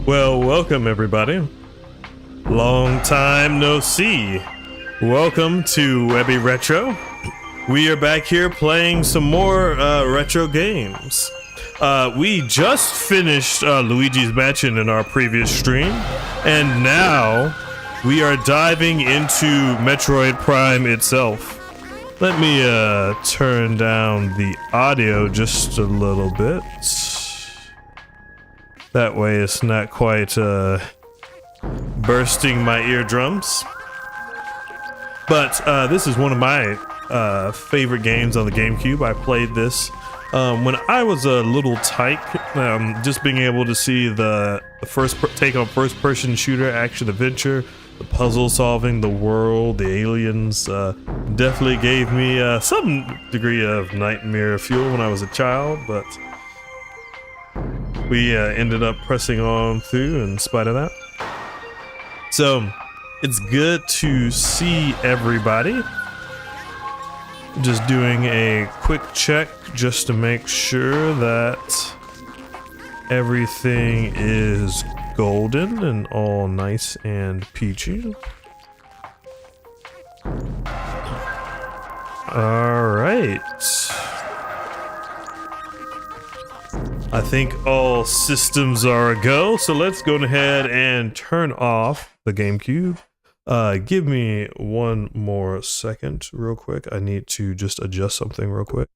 Well, welcome everybody. Long time no see. Welcome to Webby Retro. We are back here playing some more retro games. We just finished Luigi's Mansion in our previous stream, and now we are diving into Metroid Prime itself. Let me turn down the audio just a little bit. That way it's not quite bursting my eardrums. But this is one of my favorite games on the GameCube. I played this when I was a little tyke. Just being able to see the first take on first person shooter action adventure, the puzzle solving, the world, the aliens, definitely gave me some degree of nightmare fuel when I was a child, but we ended up pressing on through in spite of that. So it's good to see everybody. Just doing a quick check just to make sure that everything is golden and all nice and peachy. All right. I think all systems are a go, so let's go ahead and turn off the GameCube. Give me one more second real quick. I need to just adjust something real quick.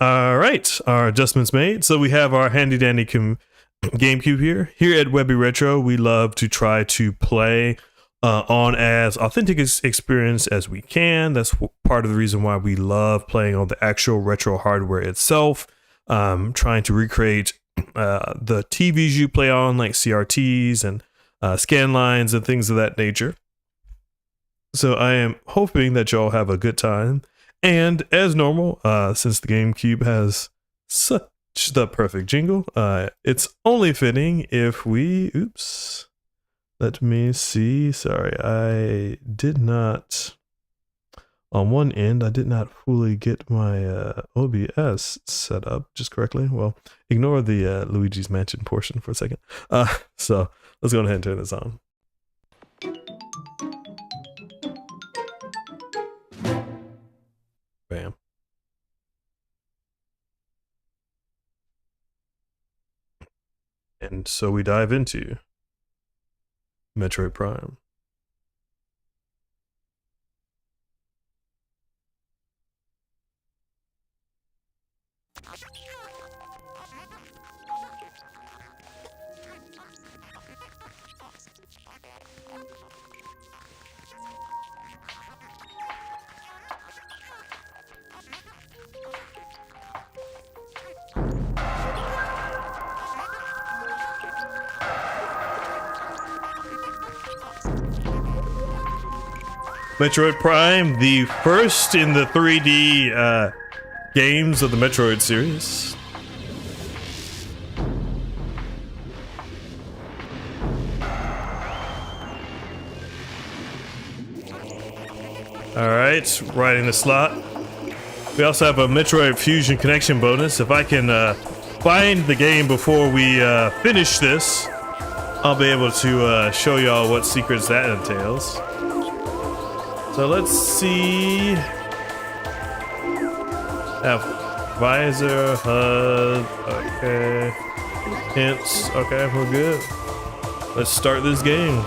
All right, our adjustments made. So we have our handy dandy GameCube here. Here at Webby Retro, we love to try to play on as authentic experience as we can. That's part of the reason why we love playing on the actual retro hardware itself. Trying to recreate the TVs you play on, like CRTs and scan lines and things of that nature. So I am hoping that y'all have a good time. And as normal, since the GameCube has such the perfect jingle, it's only fitting if we, oops, let me see, sorry, I did not, on one end, I did not fully get my OBS set up just correctly. Well, ignore the Luigi's Mansion portion for a second. So let's go ahead and turn this on. Bam. And so we dive into Metroid Prime. Metroid Prime, the first in the 3D games of the Metroid series. Alright, right in the slot. We also have a Metroid Fusion Connection bonus. If I can find the game before we finish this, I'll be able to show y'all what secrets that entails. So let's see. Visor, HUD, okay. Hints, okay, we're good. Let's start this game.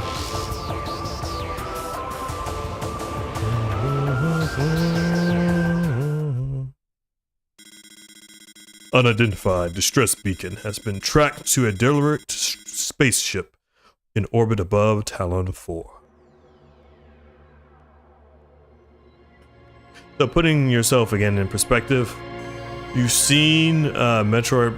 Unidentified distress beacon has been tracked to a derelict spaceship. in orbit above Talon 4. So putting yourself again in perspective, you've seen Metroid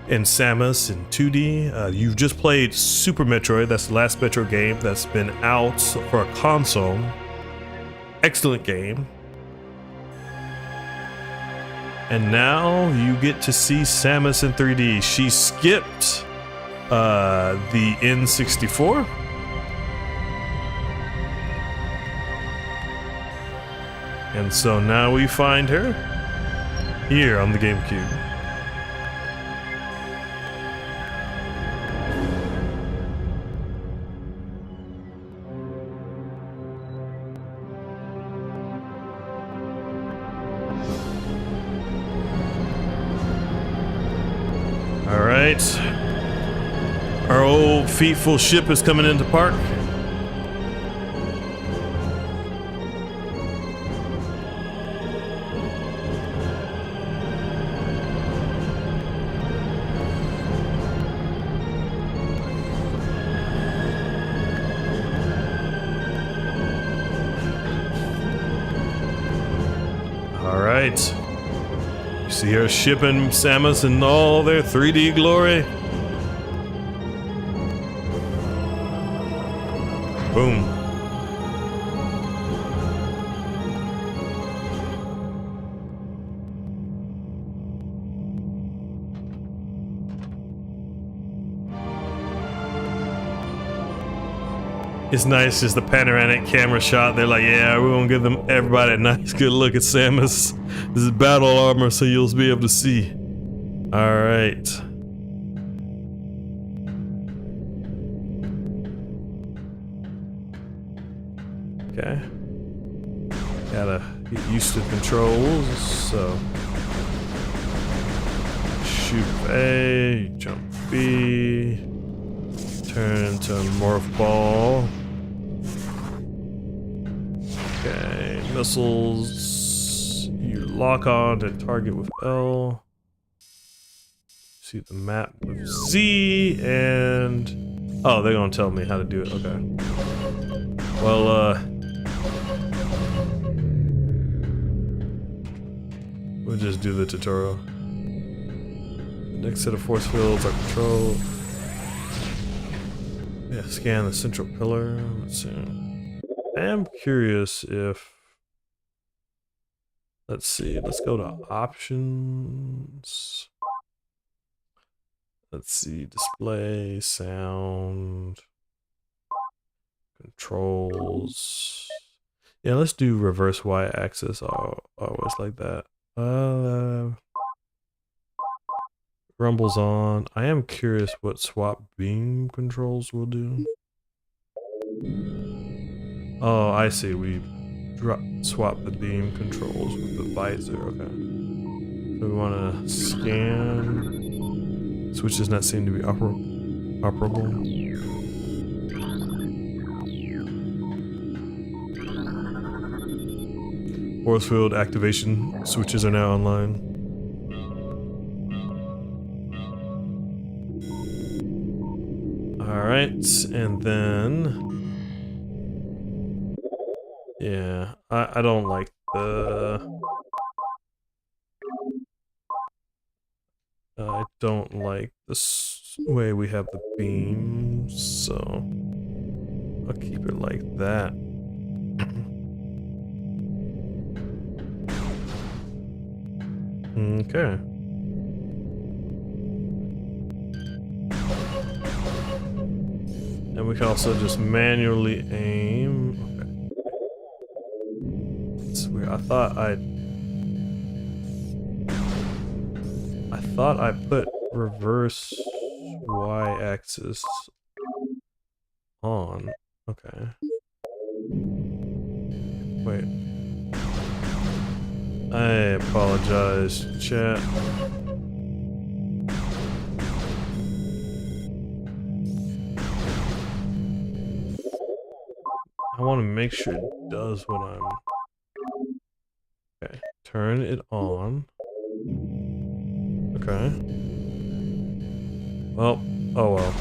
and Samus in 2D. You've just played Super Metroid. That's the last Metroid game that's been out for a console. Excellent game. And now you get to see Samus in 3D. She skipped the N64. And so now we find her here on the GameCube. All right. Our old feetful ship is coming into park. All right. You see her shipping Samus in all their 3D glory. Boom. It's nice, just the panoramic camera shot. They're like, yeah, we're gonna give them everybody a nice good look at Samus. This is battle armor, so you'll be able to see. All right. Okay. Gotta get used to the controls. So shoot A, jump B, turn to morph ball. Okay, missiles. You lock on and target with L. See the map with Z, and oh, they're gonna tell me how to do it. Okay. Well, we'll just do the tutorial. The next set of force fields are controlled. Yeah, scan the central pillar. Let's see. I am curious if. Let's see. Let's go to options. Let's see. Display, sound, controls. Yeah, let's do reverse Y-axis. I always like that. Rumble's on. I am curious what swap beam controls will do. Oh, I see. We swap the beam controls with the visor. Okay. So we want to scan. Switch does not seem to be operable. Force field activation switches are now online. All right, and then. Yeah, I don't like the... I don't like this way we have the beam, so I'll keep it like that. Okay. And we can also just manually aim. Okay. It's weird. I thought I put reverse Y-axis on. Okay. Wait. I apologize, chat. I want to make sure it does what I'm... Okay, turn it on. Okay. Well, oh well.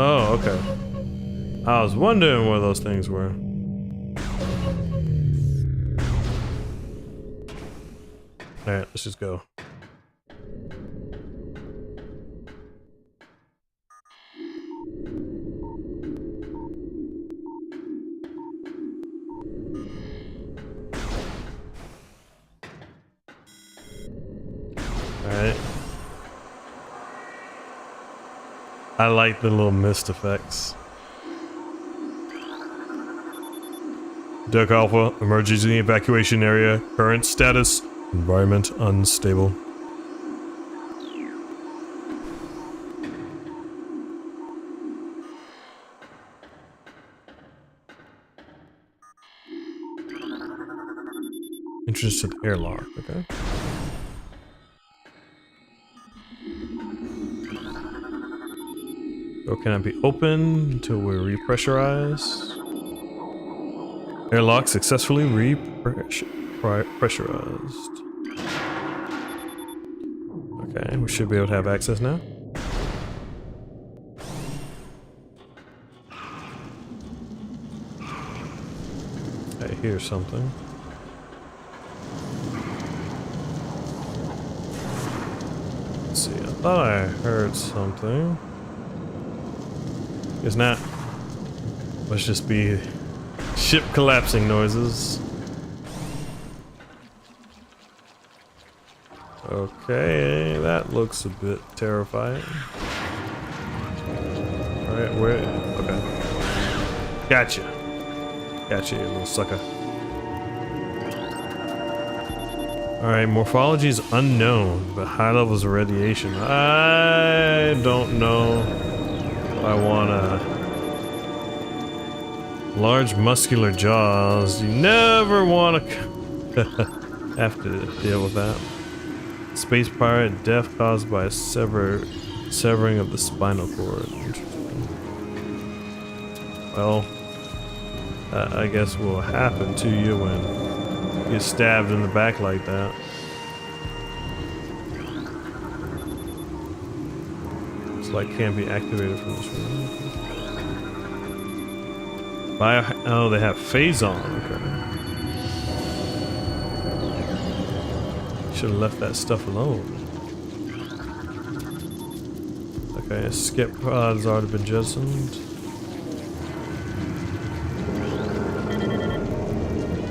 Oh, okay. I was wondering where those things were. Alright, let's just go. Alright. I like the little mist effects. Duck Alpha, emergency evacuation area, current status, environment unstable. Entrance to the airlock, okay. Door cannot be opened until we're repressurized. Airlock successfully pressurized. Okay, we should be able to have access now. I hear something. Let's see, I thought I heard something. It's not. Let's just be ship collapsing noises. Okay, that looks a bit terrifying. Alright, where? Okay. Gotcha. Gotcha, you little sucker. Alright, morphology is unknown, but high levels of radiation. I don't know if I wanna. Large muscular jaws. You never wanna have to deal with that. Space pirate death caused by a severing of the spinal cord. Interesting. Well, I guess will happen to you when you get stabbed in the back like that. It's like can't be activated from this room. Oh, they have phazon. Okay. Should have left that stuff alone. Okay, escape pod's already been jettisoned.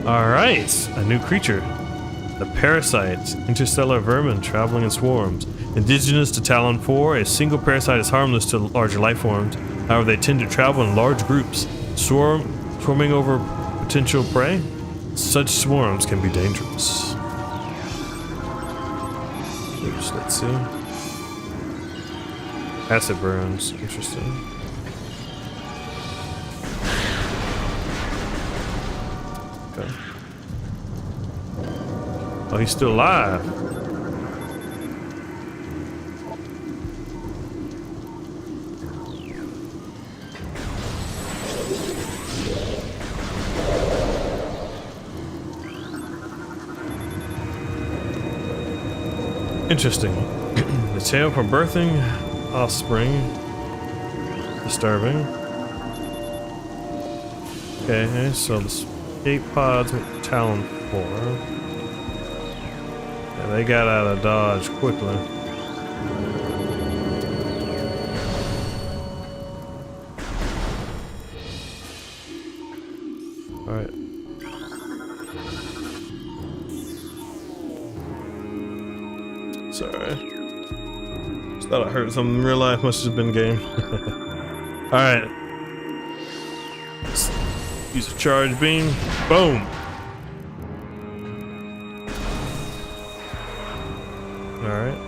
Alright, a new creature. The parasites, interstellar vermin traveling in swarms. Indigenous to Talon 4, a single parasite is harmless to larger life forms. However, they tend to travel in large groups, swarming over potential prey. Such swarms can be dangerous. Oops, let's see. Acid burns, interesting. Okay. Oh, he's still alive. Interesting. The tail for birthing offspring. Disturbing. Okay, so the escape pods with Talon 4. Yeah, they got out of dodge quickly. Alright. Sorry. Just thought I heard something in real life. Must have been game. Alright. Use a charge beam. Boom. Alright.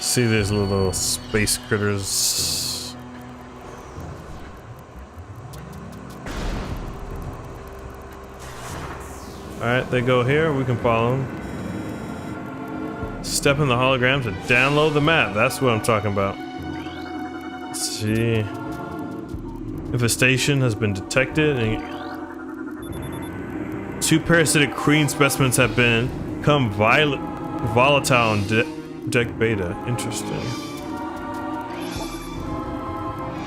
See these little space critters. Alright, they go here, we can follow them. Step in the hologram to download the map. That's what I'm talking about. Let's see. Infestation has been detected and 2 parasitic queen specimens have become volatile and Deck beta. Interesting.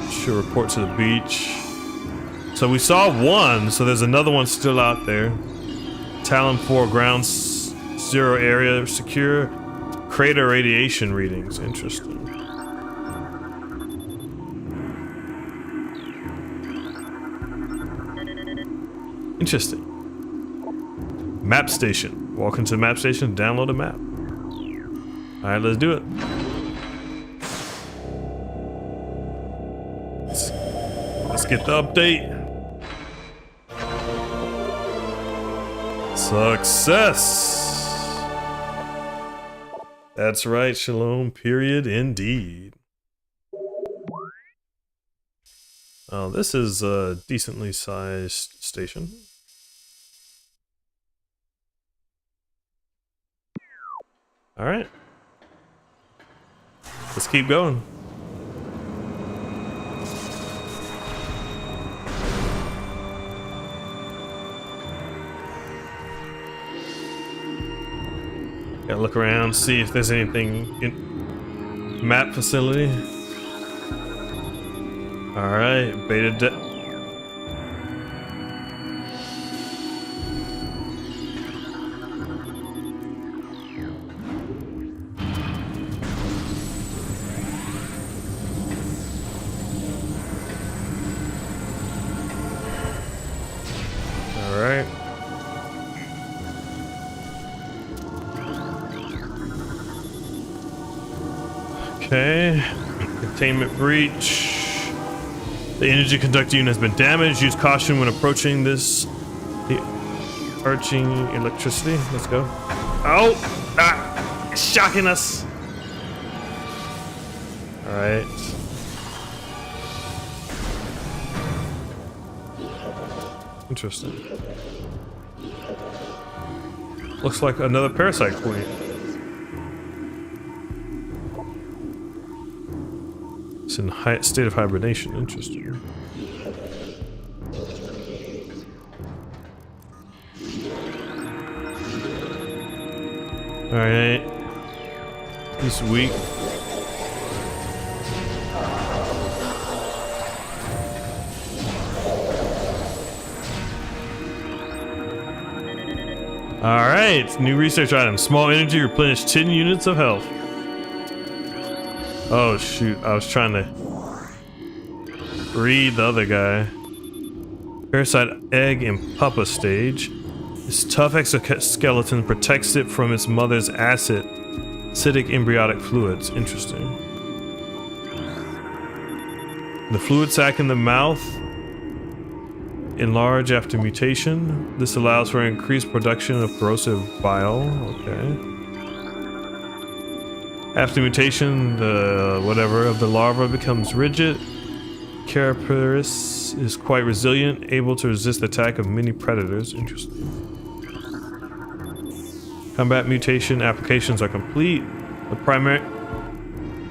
Should report to the beach. So we saw one, so there's another one still out there. Talon 4 ground zero area secure. Crater radiation readings. Interesting. Interesting. Map station. Walk into the map station, download a map. Alright, let's do it. Let's get the update. Success. That's right, Shalom, period, indeed. Oh, this is a decently sized station. All right. Let's keep going. Gotta look around, see if there's anything in map facility. All right, beta. All right. Okay, containment breach. The energy conductor unit has been damaged. Use caution when approaching this. The arching electricity. Let's go. Oh! Ah! It's shocking us! Alright. Interesting. Looks like another parasite queen. It's in state of hibernation. Interesting. All right. He's weak. All right. New research item. Small energy replenish 10 units of health. Oh shoot, I was trying to read the other guy. Parasite egg in pupa stage. This tough exoskeleton protects it from its mother's acidic embryonic fluids. Interesting. The fluid sac in the mouth enlarge after mutation. This allows for increased production of corrosive bile. Okay. After mutation, the whatever of the larva becomes rigid. Carapace is quite resilient, able to resist the attack of many predators. Interesting. Combat mutation applications are complete. The primary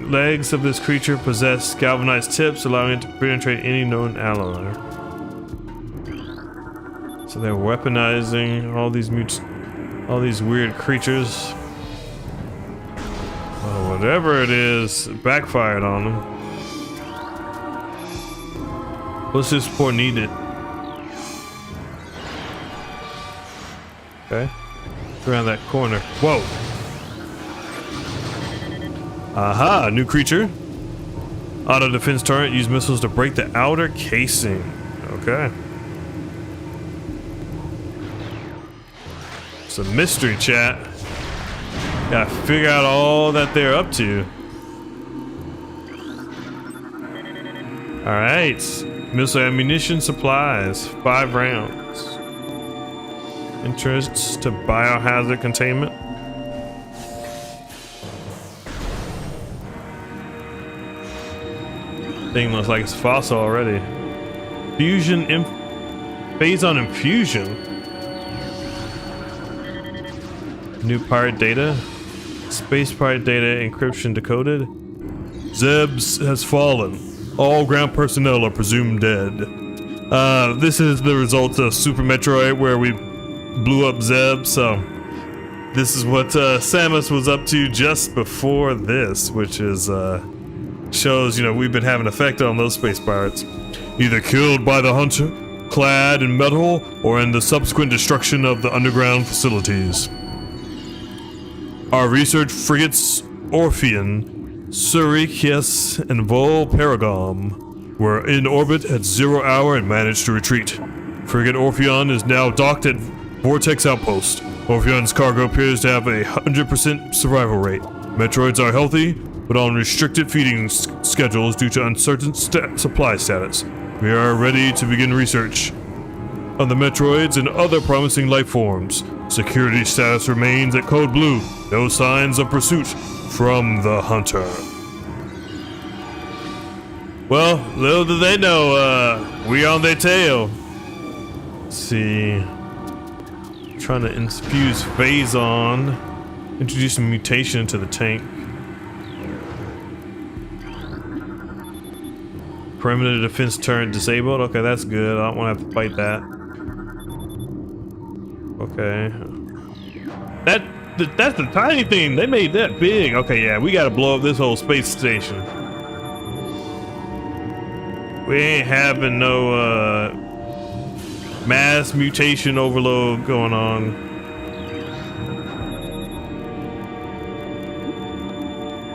legs of this creature possess galvanized tips, allowing it to penetrate any known ally. So they're weaponizing all these weird creatures. Well, whatever it is, it backfired on them. What's this support needed? Okay. Around that corner. Whoa. Aha, new creature. Auto defense turret. Use missiles to break the outer casing. Okay. It's a mystery, chat. Gotta figure out all that they're up to. Alright. Missile ammunition supplies. 5 rounds. Entrance to biohazard containment. Thing looks like it's fossil already. Fusion phase on infusion. New pirate data. Space pirate data encryption decoded. Zebs has fallen. All ground personnel are presumed dead. This is the result of Super Metroid where we blew up Zeb, so this is what Samus was up to just before this, which is shows, you know, we've been having effect on those space pirates. Either killed by the hunter, clad in metal, or in the subsequent destruction of the underground facilities. Our research frigates Orpheon, Syricus, and Vol Paragom were in orbit at 0 hour and managed to retreat. Frigate Orpheon is now docked at Vortex Outpost. Orpheon's cargo appears to have a 100% survival rate. Metroids are healthy, but on restricted feeding schedules due to uncertain supply status. We are ready to begin research on the Metroids and other promising life forms. Security status remains at Code Blue. No signs of pursuit from the hunter. Well, little do they know, we on their tail. Let's see. Trying to infuse Phazon. Introducing mutation into the tank. Perimeter defense turret disabled. Okay, that's good. I don't want to have to fight that. Okay. That's the tiny thing. They made that big. Okay, yeah, we gotta blow up this whole space station. We ain't having no mass mutation overload going on.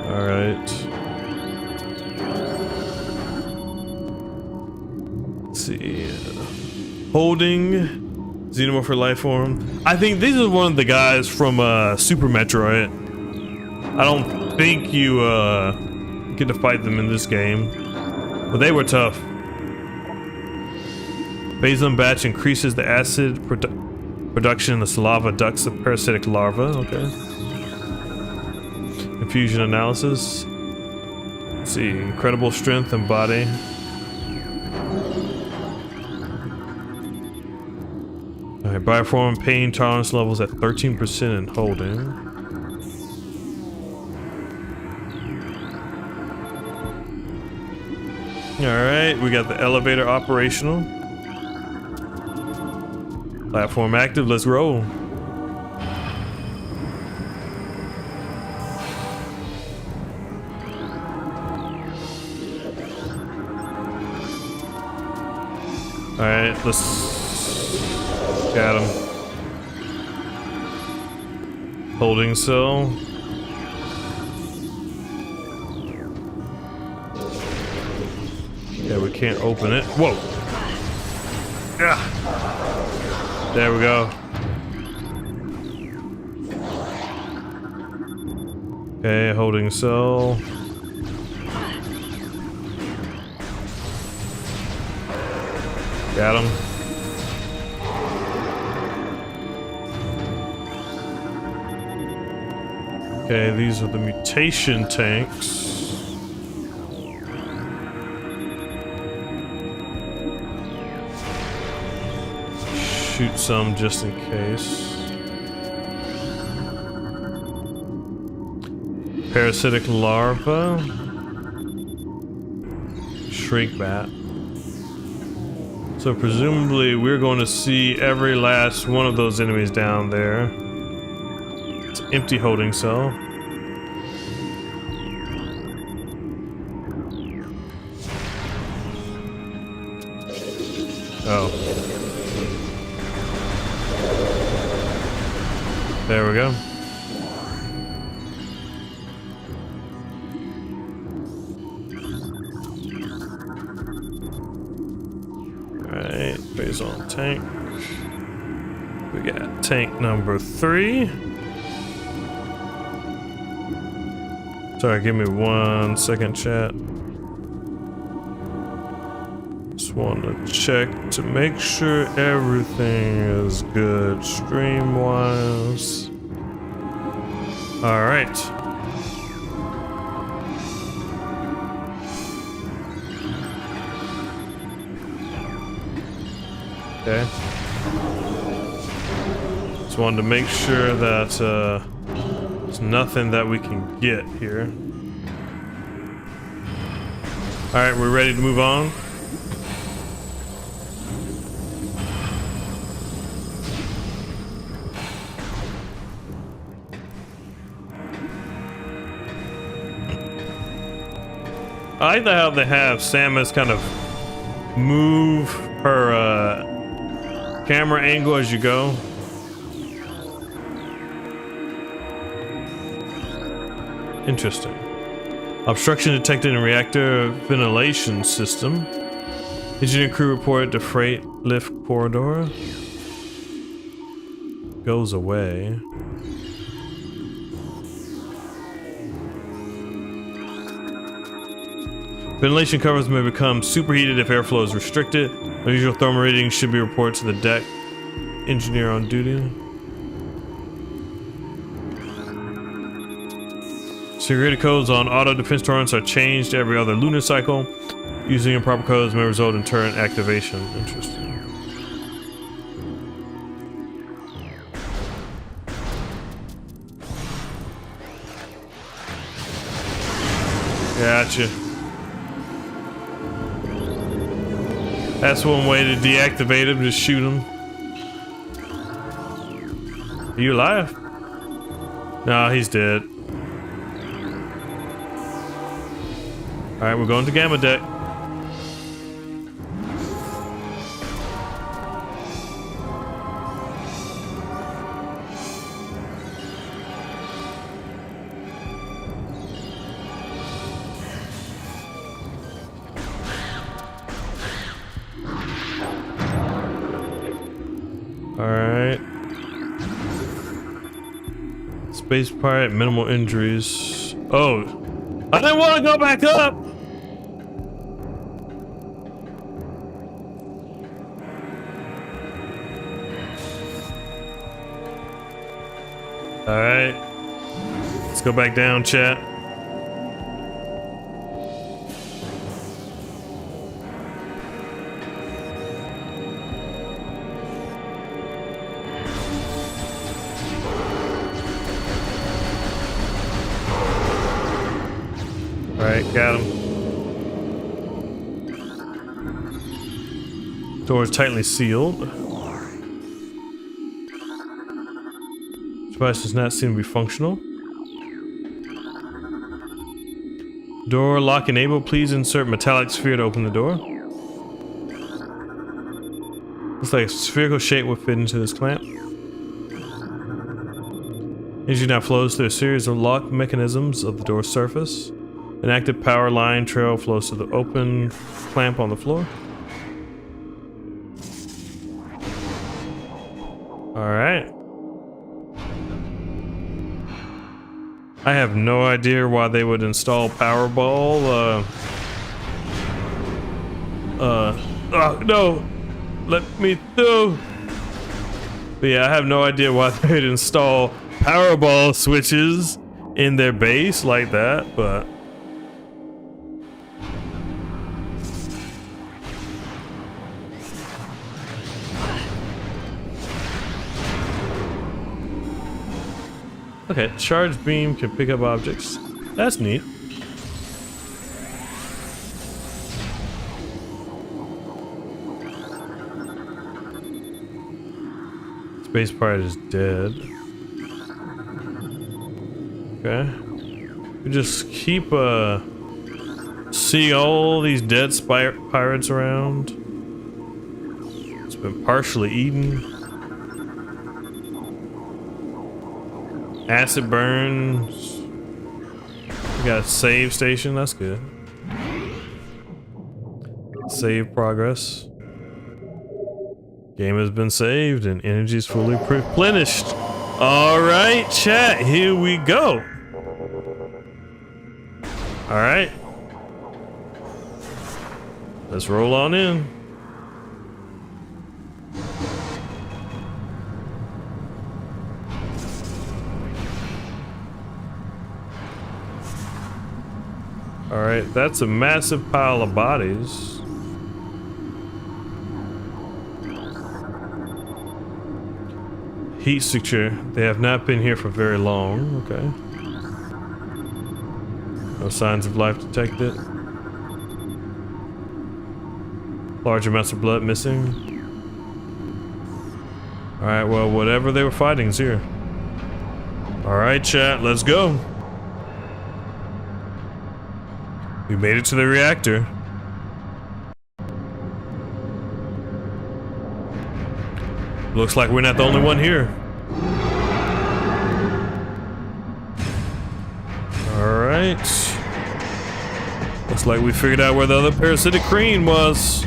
All right. Let's see. Holding Xenomorph for life form. I think this is one of the guys from Super Metroid. I don't think you get to fight them in this game, but they were tough. Phazon batch increases the acid production in the saliva ducts of parasitic larvae. Okay. Infusion analysis. Let's see. Incredible strength and body. Alright, bioform pain tolerance levels at 13% and holding. Alright, we got the elevator operational. Platform active, let's roll. Alright, let's... Got him. Holding cell. Yeah, we can't open it. Whoa! Yeah. There we go. Okay, holding cell. Got him. Okay, these are the mutation tanks. Shoot some just in case. Parasitic larva. Shrink bat. So presumably we're going to see every last one of those enemies down there. It's an empty holding cell. Oh. There we go. Alright, Phazon tank. We got tank number 3. Sorry, give me 1 second, chat. Just want to check to make sure everything is good stream-wise. All right. Okay. Just wanted to make sure that there's nothing that we can get here. All right, we're ready to move on. I like how they have Samus kind of move her camera angle as you go. Interesting. Obstruction detected in reactor ventilation system. Engineer crew reported to freight lift corridor. Goes away. Ventilation covers may become superheated if airflow is restricted. Unusual thermal readings should be reported to the deck engineer on duty. Security codes on auto defense turrets are changed every other lunar cycle. Using improper codes may result in turret activation. Interesting. Gotcha. That's one way to deactivate him, just shoot him. Are you alive? No, he's dead. Alright, we're going to Gamma Deck. Alright. Space pirate, minimal injuries. Oh, I didn't want to go back up! Alright. Let's go back down, chat. Alright, got him. Door is tightly sealed. Device does not seem to be functional. Door lock enabled. Please insert metallic sphere to open the door. Looks like a spherical shape will fit into this clamp. Energy now flows through a series of lock mechanisms of the door's surface. An active power line trail flows to the open clamp on the floor. Alright. I have no idea why they would install Powerball. Oh no! Let me through! But yeah, I have no idea why they'd install Powerball switches in their base like that, but... Okay, charge beam can pick up objects. That's neat. Space pirate is dead. Okay. We just keep see all these dead pirates around. It's been partially eaten. Acid burns. We got a save station, that's good. Save progress. Game has been saved and energy is fully replenished. Alright, chat, here we go. Alright. Let's roll on in. Alright, that's a massive pile of bodies. Heat signature. They have not been here for very long. Okay. No signs of life detected. Large amounts of blood missing. Alright, well, whatever they were fighting is here. Alright, chat, let's go. We made it to the reactor. Looks like we're not the only one here. Alright. Looks like we figured out where the other parasitic queen was.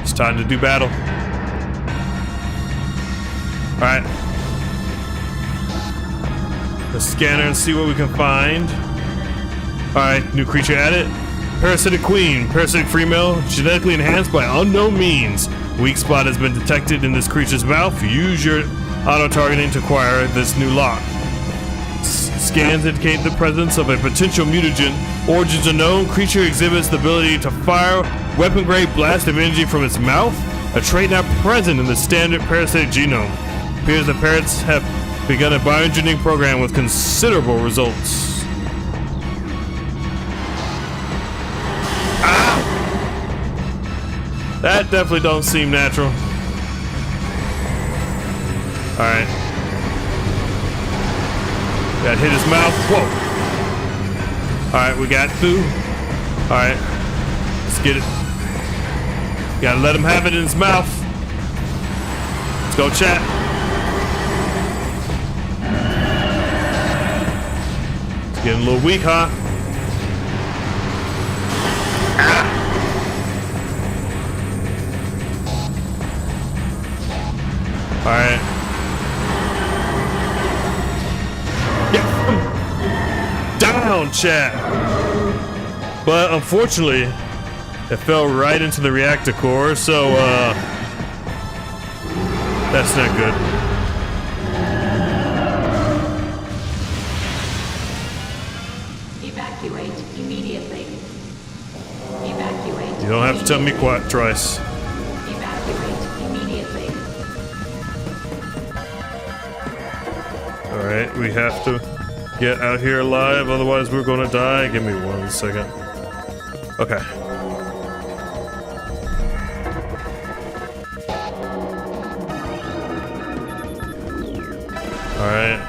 It's time to do battle. Alright. Let's scan her and see what we can find. Alright, new creature added. Parasitic queen, parasitic female, genetically enhanced by unknown means. Weak spot has been detected in this creature's mouth. Use your auto-targeting to acquire this new lock. Scans indicate the presence of a potential mutagen. Origins unknown. Creature exhibits the ability to fire weapon-grade blast of energy from its mouth, a trait not present in the standard parasitic genome. Appears the parrots have begun a bioengineering program with considerable results. That definitely don't seem natural. Alright. Gotta hit his mouth. Whoa. Alright, we got through. Alright. Let's get it. Gotta let him have it in his mouth. Let's go, chat. It's getting a little weak, huh? Alright. Get down, chat. But unfortunately, it fell right into the reactor core, so that's not good. Evacuate immediately. Evacuate. You don't have to tell me twice. Alright, we have to get out here alive, otherwise we're gonna die. Give me 1 second. Okay. Alright.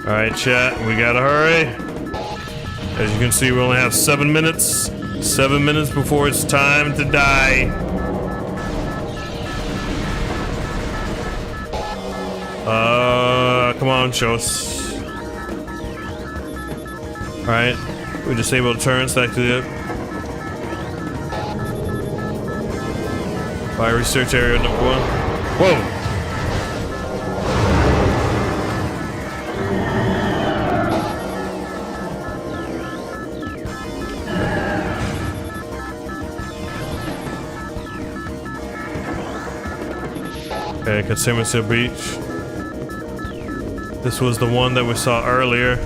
Alright, chat, we gotta hurry. As you can see, we only have 7 minutes. 7 minutes before it's time to die. Come on, show us. Alright, we disable turrets, that's it. Fire research area number 1. Whoa! Okay, Consumer Seal Beach. This was the one that we saw earlier.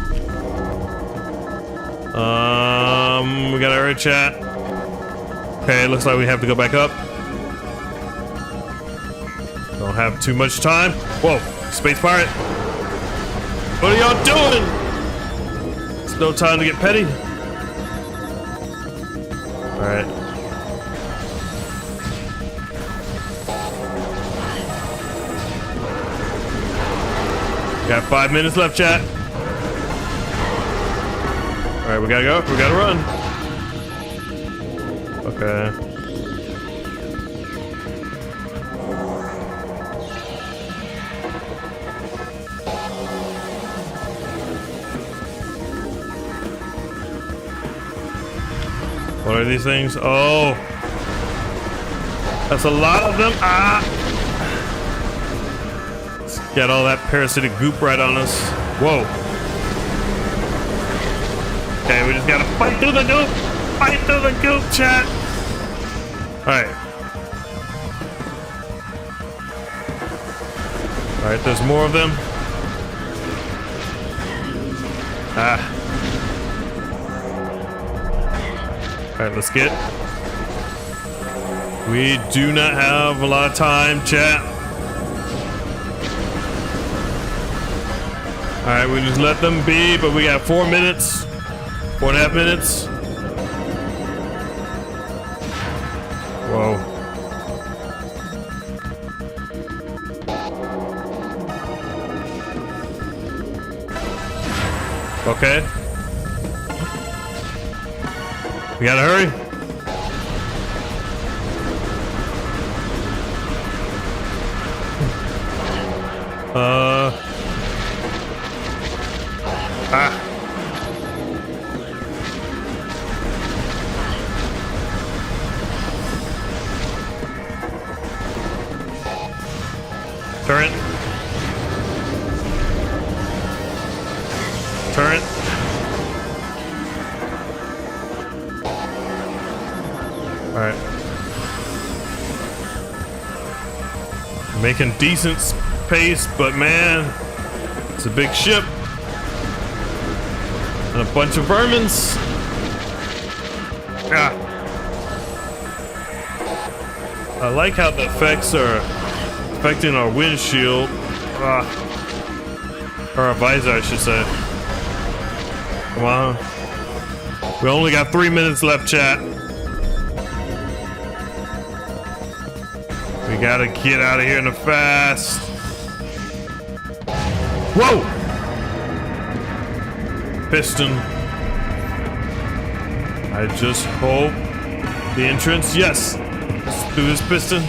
We got our chat. Okay, looks like we have to go back up. Don't have too much time. Whoa, space pirate. What are y'all doing? It's no time to get petty. Alright. Got 5 minutes left, chat. Alright, we gotta go. We gotta run. Okay. What are these things? Oh! That's a lot of them. Ah! Got all that parasitic goop right on us. Whoa. Okay, we just gotta fight through the goop. Fight through the goop, chat. Alright. Alright, there's more of them. Ah. Alright, let's get. We do not have a lot of time, chat. Alright, we just let them be, but we got 4 minutes. 4.5 minutes. Whoa. Okay. We gotta hurry. Turret. Turret. Alright. Making decent pace, but man, it's a big ship. And a bunch of vermins. Ah. I like how the effects are affecting our windshield. Or our visor, I should say. Come on. We only got 3 minutes left, chat. We gotta get out of here in a fast. Whoa! Piston. I just hope the entrance. Yes! Let's do this piston.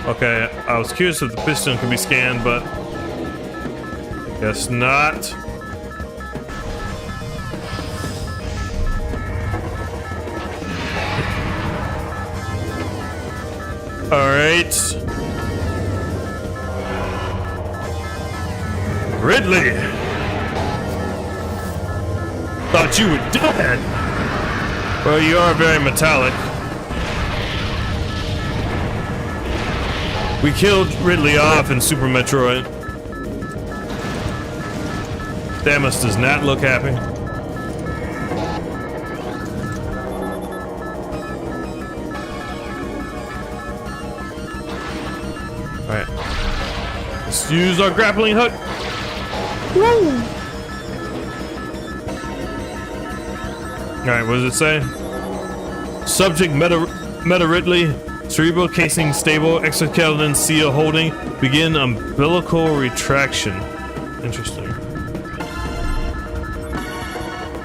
Okay, I was curious if the piston could be scanned, but I guess not. All right. Ridley! Thought you were dead! Well, you are very metallic. We killed Ridley off in Super Metroid. Samus does not look happy. Alright. Let's use our grappling hook. Woo! Alright, what does it say? Subject Meta Ridley. Cerebral casing stable, exoskeleton seal holding, begin umbilical retraction. Interesting.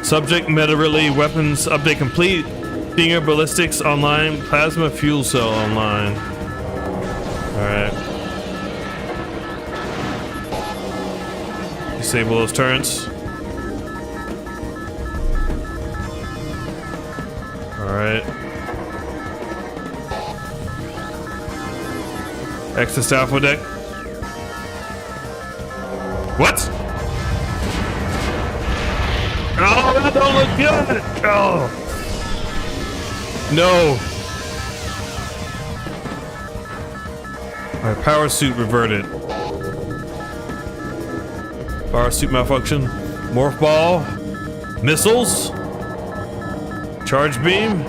Subject Meta Ridley, weapons update complete, finger ballistics online, plasma fuel cell online. Alright. Disable those turrets. Alright. Exit alpha deck. What? Oh, that don't look good. Oh. No. My power suit reverted. Power suit malfunction. Morph ball. Missiles. Charge beam.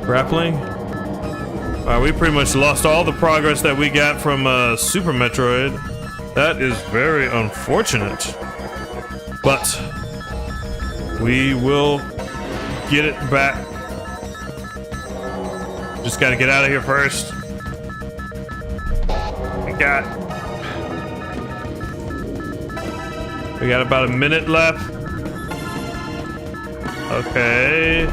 Grappling. We pretty much lost all the progress that we got from Super Metroid. That is very unfortunate. But we will get it back. Just gotta get out of here first. We got about a minute left. Okay.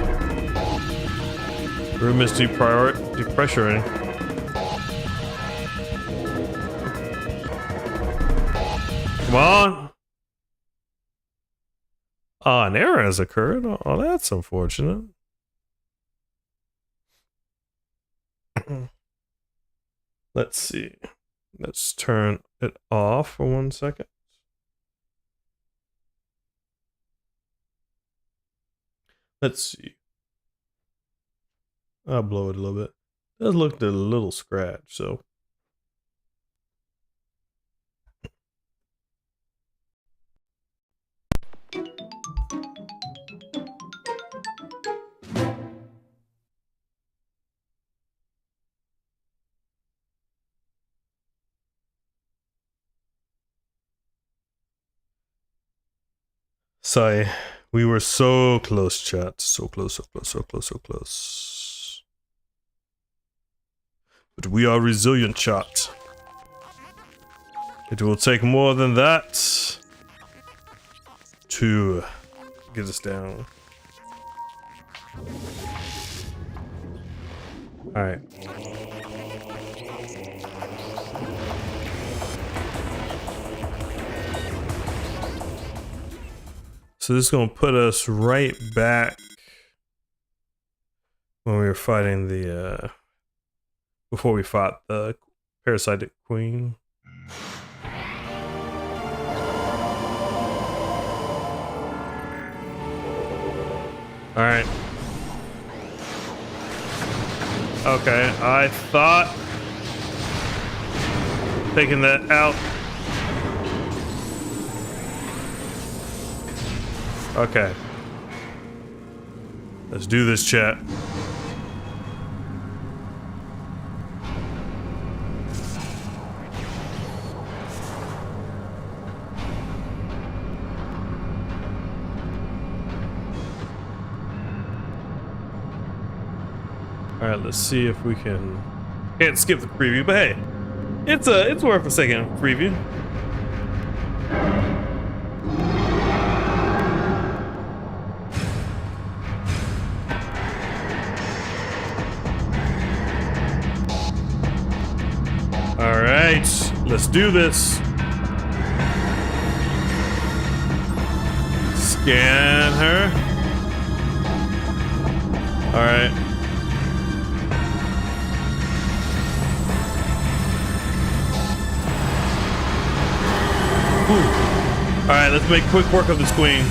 Room is depressuring. Come on. Oh, an error has occurred. Oh, that's unfortunate. Let's see. Let's turn it off for 1 second. Let's see. I'll blow it a little bit. It does look a little scratched, so. Sorry, we were so close, chat. So close, so close, so close, so close. but we are resilient, chat. It will take more than that to get us down. Alright. So this is going to put us right back when we were fighting the, before we fought the parasitic queen. Alright. Okay, I thought taking that out. Okay. Let's do this, chat. All right, let's see if we can. Can't skip the preview, but hey, it's worth a second preview. All right, let's do this. Scan her. All right. Alright, let's make quick work of this queen.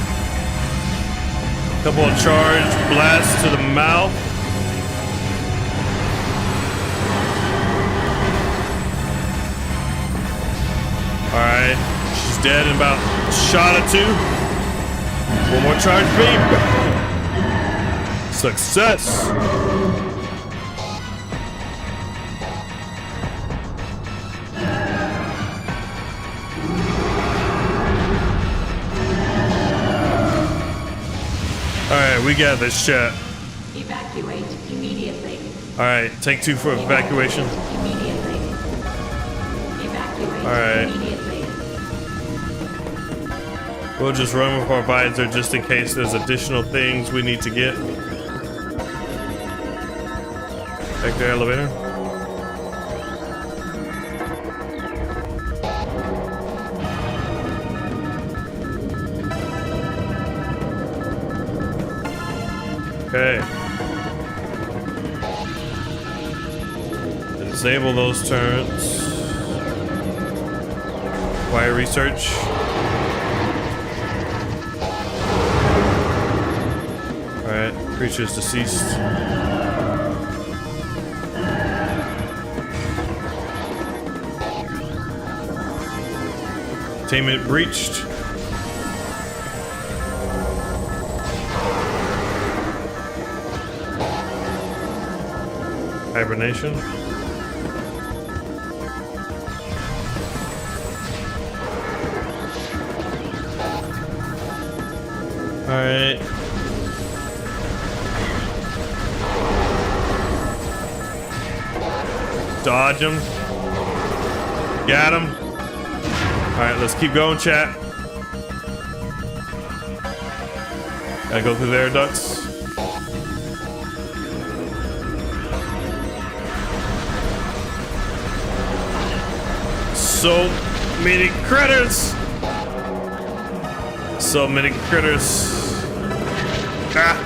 Couple of charge blasts to the mouth. Alright, she's dead in about a shot or two. One more charge beam. Success. Alright, we got this, chat. Evacuate immediately. Alright, take 2 for evacuation. Immediately. Evacuate Alright. immediately. We'll just run with our visor just in case there's additional things we need to get. Back to elevator. Okay. Disable those turrets. Wire research. Alright, creatures deceased. Containment breached. Hibernation. Alright. Dodge him. Got him. Alright, let's keep going, chat. Gotta go through the air ducts. So many critters! So many critters. Ah!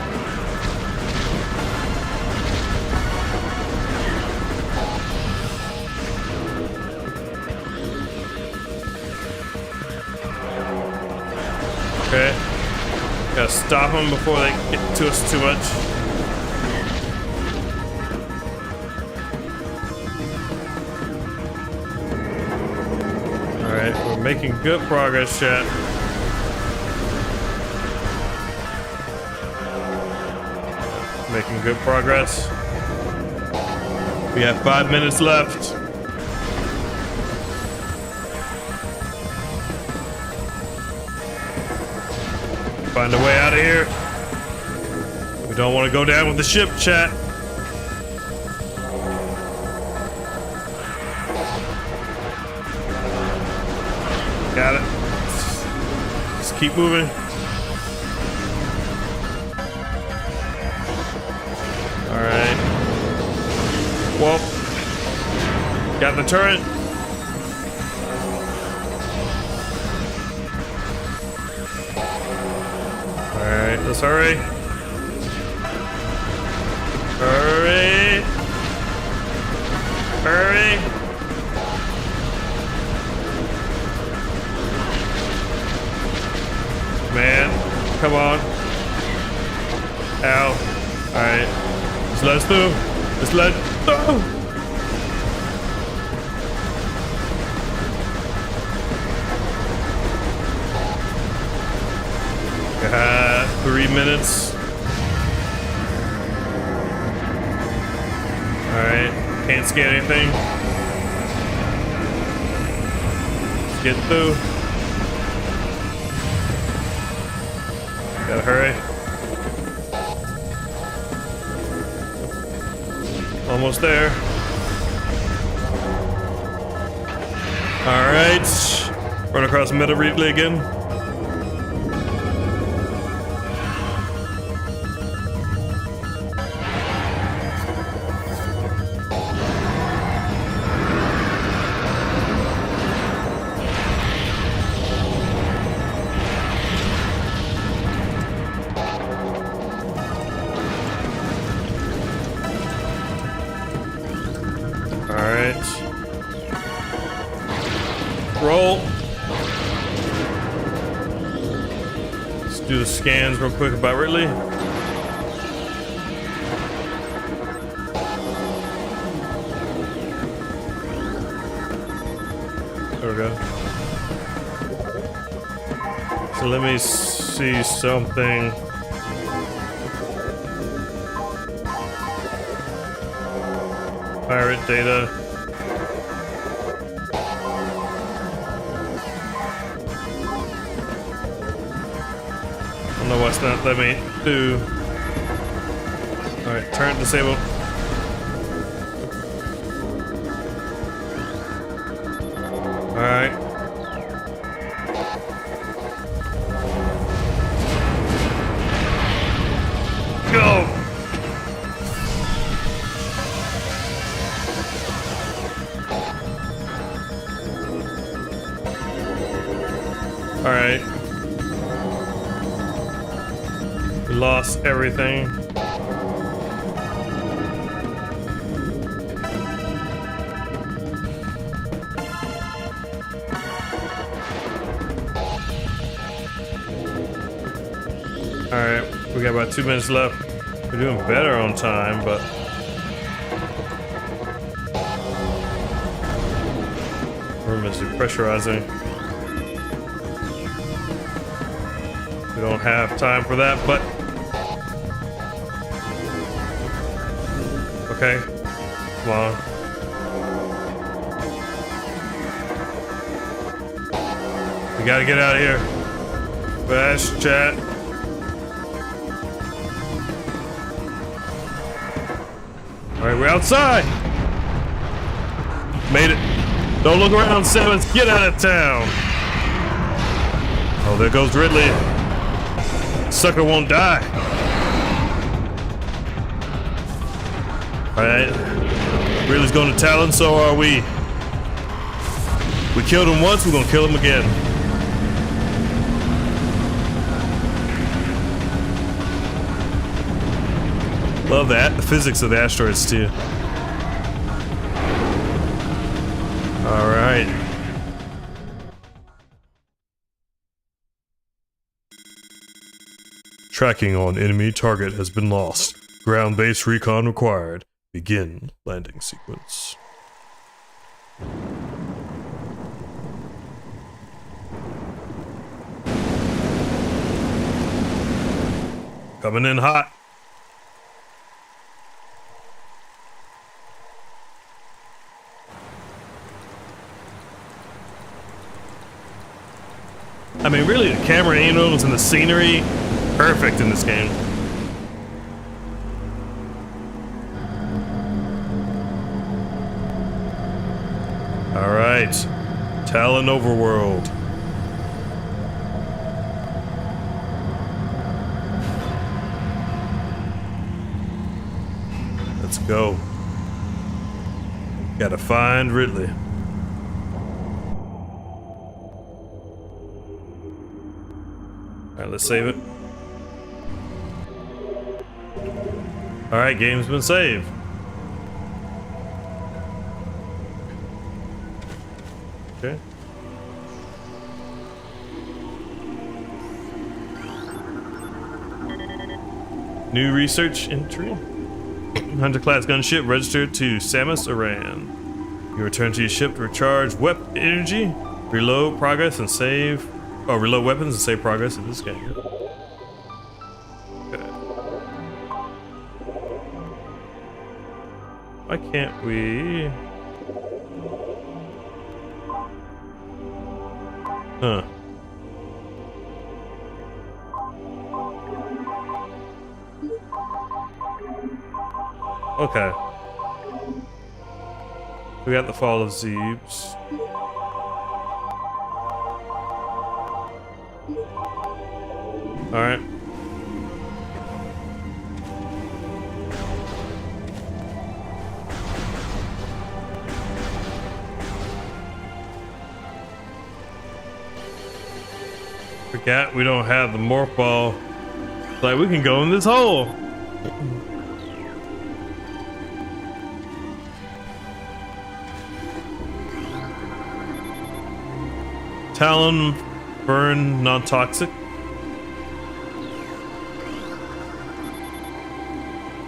Okay. Gotta stop them before they get to us too much. Alright, we're making good progress, chat. Making good progress. We have 5 minutes left. Find a way out of here. We don't want to go down with the ship, chat. Got it. Just keep moving. Alright. Whoa. Got the turret. Alright, let's hurry. Hurry. Hurry. Man, come on. Ow. Alright. Just let us through. Just let. Oh. Got 3 minutes. Alright. Can't scan anything. Let's get through. Gotta hurry. Almost there. Alright. Run across Meta briefly again. Roll. Let's do the scans real quick about Ridley. There we go. So let me see something. Pirate data. I don't know what's not let me do. Alright, turn disable. Alright. Go! Alright. We lost everything. Alright, we got about 2 minutes left. We're doing better on time, but room is depressurizing. We don't have time for that, but okay, come on. We gotta get out of here. Fast chat. Alright, we're outside. Made it. Don't look around, Simmons. Get out of town. Oh, there goes Ridley. Sucker won't die. Alright. Ridley's going to Talon, so are we. We killed him once, we're gonna kill him again. Love that. The physics of the asteroids too. Alright. Tracking on enemy target has been lost. Ground-based recon required. Begin landing sequence. Coming in hot. I mean, really, the camera angles and the scenery, perfect in this game. All right, Talon Overworld. go. Gotta find Ridley. Alright, let's save it. Alright, game's been saved. Okay. New research entry. Hunter class gunship registered to Samus Aran. You return to your ship to recharge energy, reload progress and save. Oh, reload weapons and save progress in this game. Okay. Why can't we? Huh. Okay. We got the Fall of Zebes. Alright. Forgot we don't have the morph ball. Like, we can go in this hole. Talon burn non-toxic.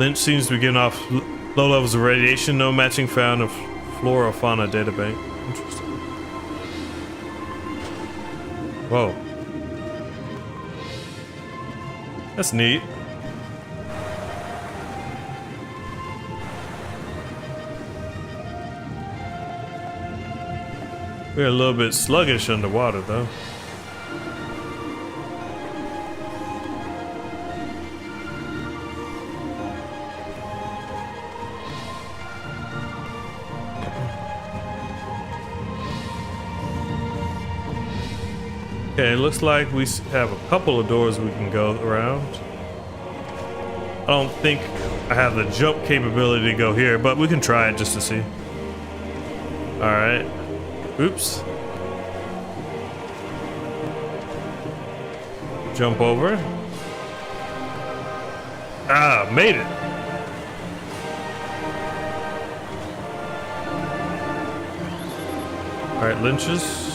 Lynch seems to be giving off low levels of radiation. No matching found of flora or fauna databank. Interesting. Whoa. That's neat. We're a little bit sluggish underwater, though. Okay, it looks like we have a couple of doors we can go around. I don't think I have the jump capability to go here, but we can try it just to see. Alright. Oops. Jump over. Ah, made it. Alright, Lynch's.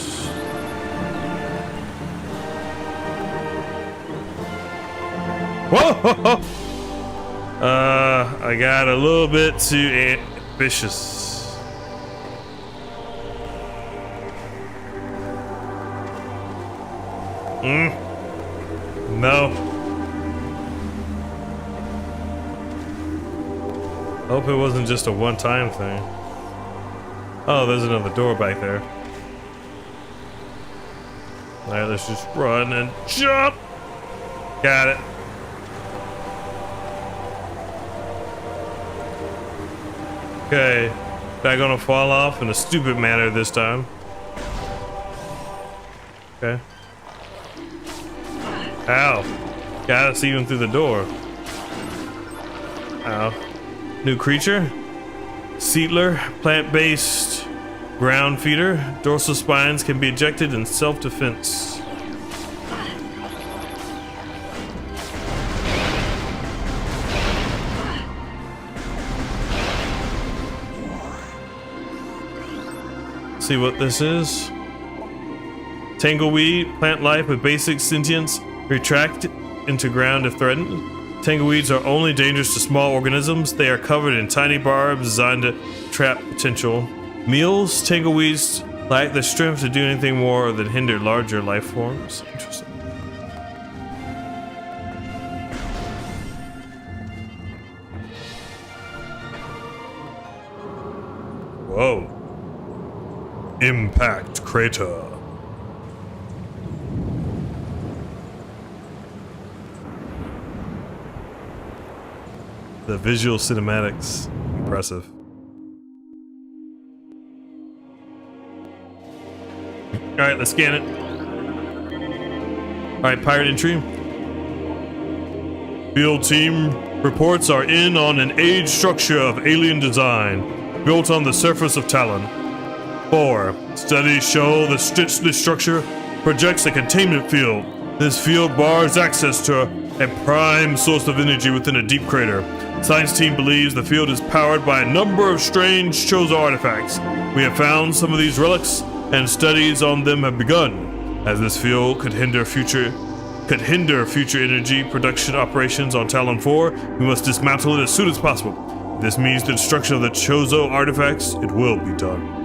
Whoa! I got a little bit too ambitious. No. Hope it wasn't just a one-time thing. Oh, there's another door back there. Alright, let's just run and jump! Got it. Okay, not gonna fall off in a stupid manner this time. Okay. Ow. Got us even through the door. Ow. New creature? Seatler, plant-based ground feeder. Dorsal spines can be ejected in self-defense. See what this is. Tangleweed, plant life with basic sentience, retract into ground if threatened. Tangleweeds are only dangerous to small organisms. They are covered in tiny barbs designed to trap potential meals. Tangleweeds lack the strength to do anything more than hinder larger life forms. Interesting. Whoa. Impact crater. The visual cinematics, impressive. All right, let's scan it. All right, pirate entry. Field team Reports are in on an aged structure of alien design, built on the surface of Talon. 4. Studies show the this structure projects a containment field. This field bars access to a prime source of energy within a deep crater. Science team believes the field is powered by a number of strange Chozo artifacts. We have found some of these relics, and studies on them have begun, as this field could hinder future energy production operations on Talon 4. We must dismantle it as soon as possible. If this means the destruction of the Chozo artifacts, it will be done.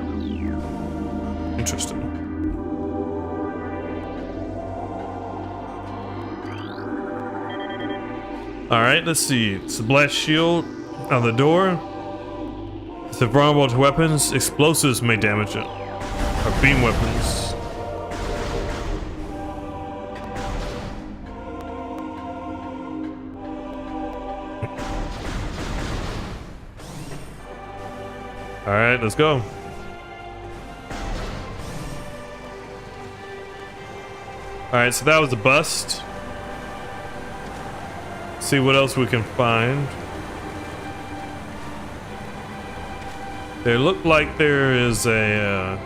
Interesting. Alright, let's see. It's a blast shield on the door. It's vulnerable to weapons. Explosives may damage it. Or beam weapons. Alright, let's go. Alright, so that was a bust. See what else we can find. There look like there is a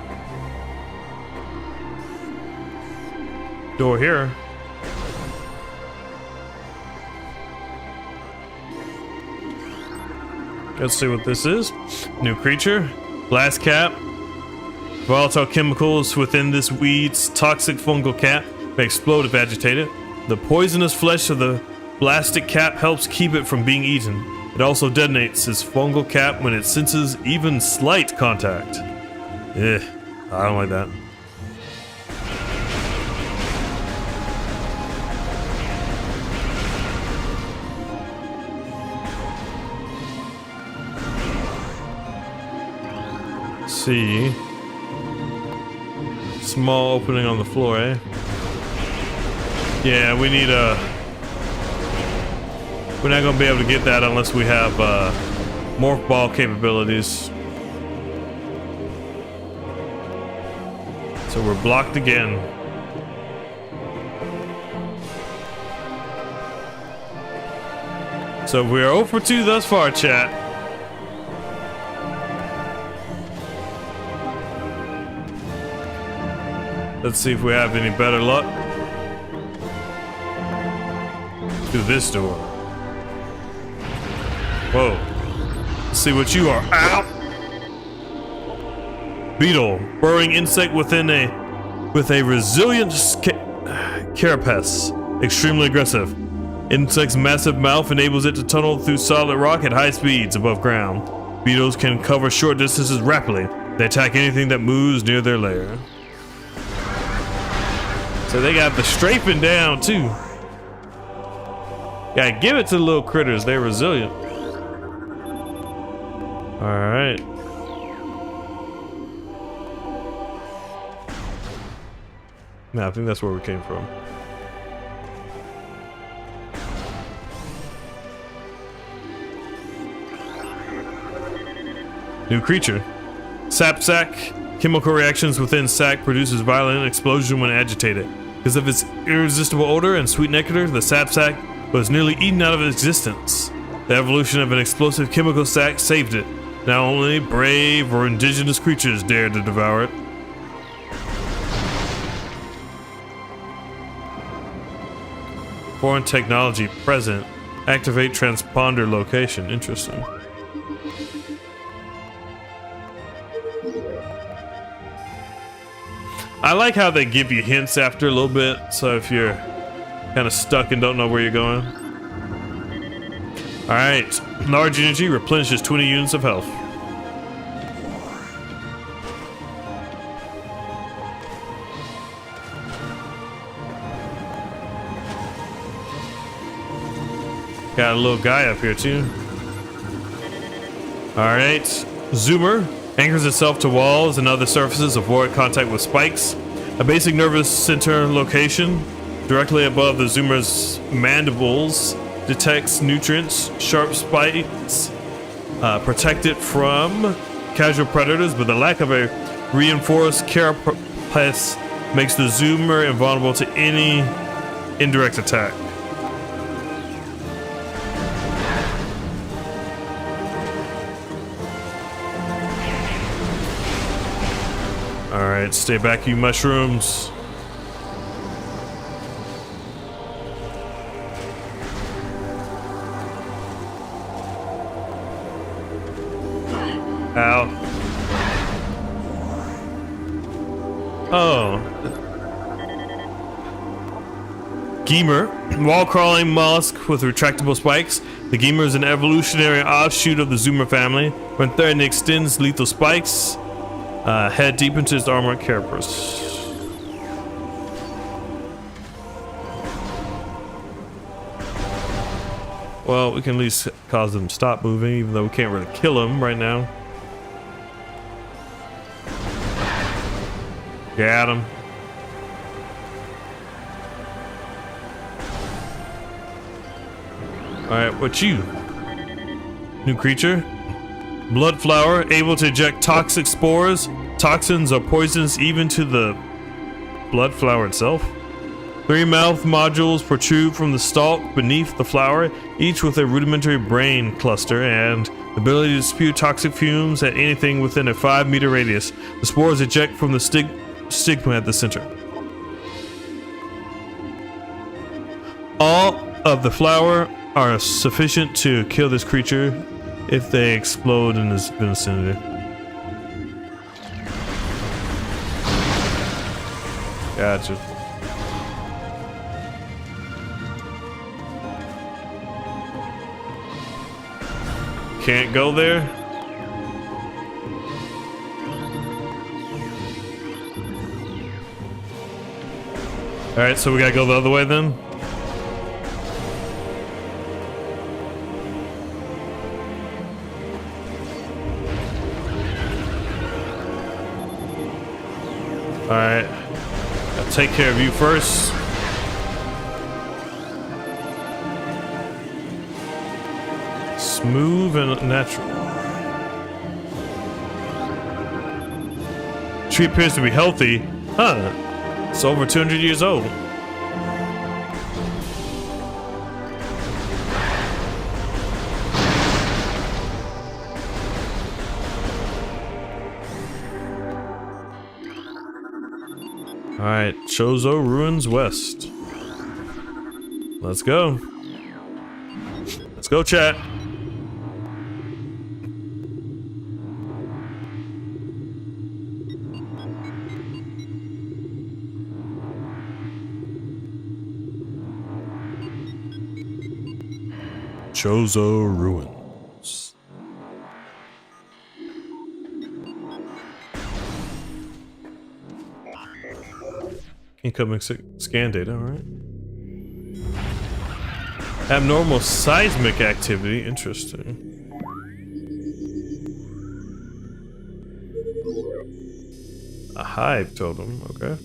door here. Let's see what this is. New creature. Blast cap. Volatile chemicals within this weed's toxic fungal cap may explode if agitated. The poisonous flesh of the Blastic cap helps keep it from being eaten. It also detonates its fungal cap when it senses even slight contact. I don't like that. Let's see. Small opening on the floor, eh? Yeah, we need a... We're not gonna be able to get that unless we have morph ball capabilities. So we're blocked again. So we're 0 for 2 thus far, chat. Let's see if we have any better luck. Through this door. Whoa. Let's see what you are. Ow! Beetle. Burrowing insect with a resilient carapace. Extremely aggressive. Insect's massive mouth enables it to tunnel through solid rock at high speeds above ground. Beetles can cover short distances rapidly. They attack anything that moves near their lair. So they got the strafing down too. Gotta give it to the little critters. They're resilient. Alright. Nah, I think that's where we came from. New creature. Sap sac. Chemical reactions within sac produces violent explosion when agitated. Because of its irresistible odor and sweet nectar, the sap sac was nearly eaten out of existence. The evolution of an explosive chemical sac saved it. Now only brave or indigenous creatures dared to devour it. Foreign technology present. Activate transponder location. Interesting. I like how they give you hints after a little bit, so if you're kind of stuck and don't know where you're going. Alright, large energy replenishes 20 units of health. Got a little guy up here too. Alright, Zoomer anchors itself to walls and other surfaces, avoid contact with spikes. A basic nervous center location directly above the Zoomer's mandibles detects nutrients, sharp spikes, protect it from casual predators, but the lack of a reinforced carapace makes the Zoomer invulnerable to any indirect attack. Alright, stay back, you mushrooms. Ow. Oh. Gemer, wall-crawling mollusk with retractable spikes. The Gemer is an evolutionary offshoot of the Zoomer family. When threatened, it extends lethal spikes. Head deep into its armored carapace. Well, we can at least cause them to stop moving, even though we can't really kill them right now. Got him. Alright, what you? New creature? Blood flower, able to eject toxic spores, toxins, or poisons even to the blood flower itself. 3 mouth modules protrude from the stalk beneath the flower, each with a rudimentary brain cluster and the ability to spew toxic fumes at anything within a 5-meter radius. The spores eject from the stigma at the center. All of the flower are sufficient to kill this creature if they explode in this vicinity. Gotcha. Can't go there? Alright, so we gotta go the other way then? Alright. I'll take care of you first. Smooth and natural. Tree appears to be healthy. Huh. It's over 200 years old. Alright, Chozo Ruins West. Let's go. Let's go, chat. Chozo Ruins. Incoming scan data, alright. Abnormal seismic activity, interesting. A hive totem, okay.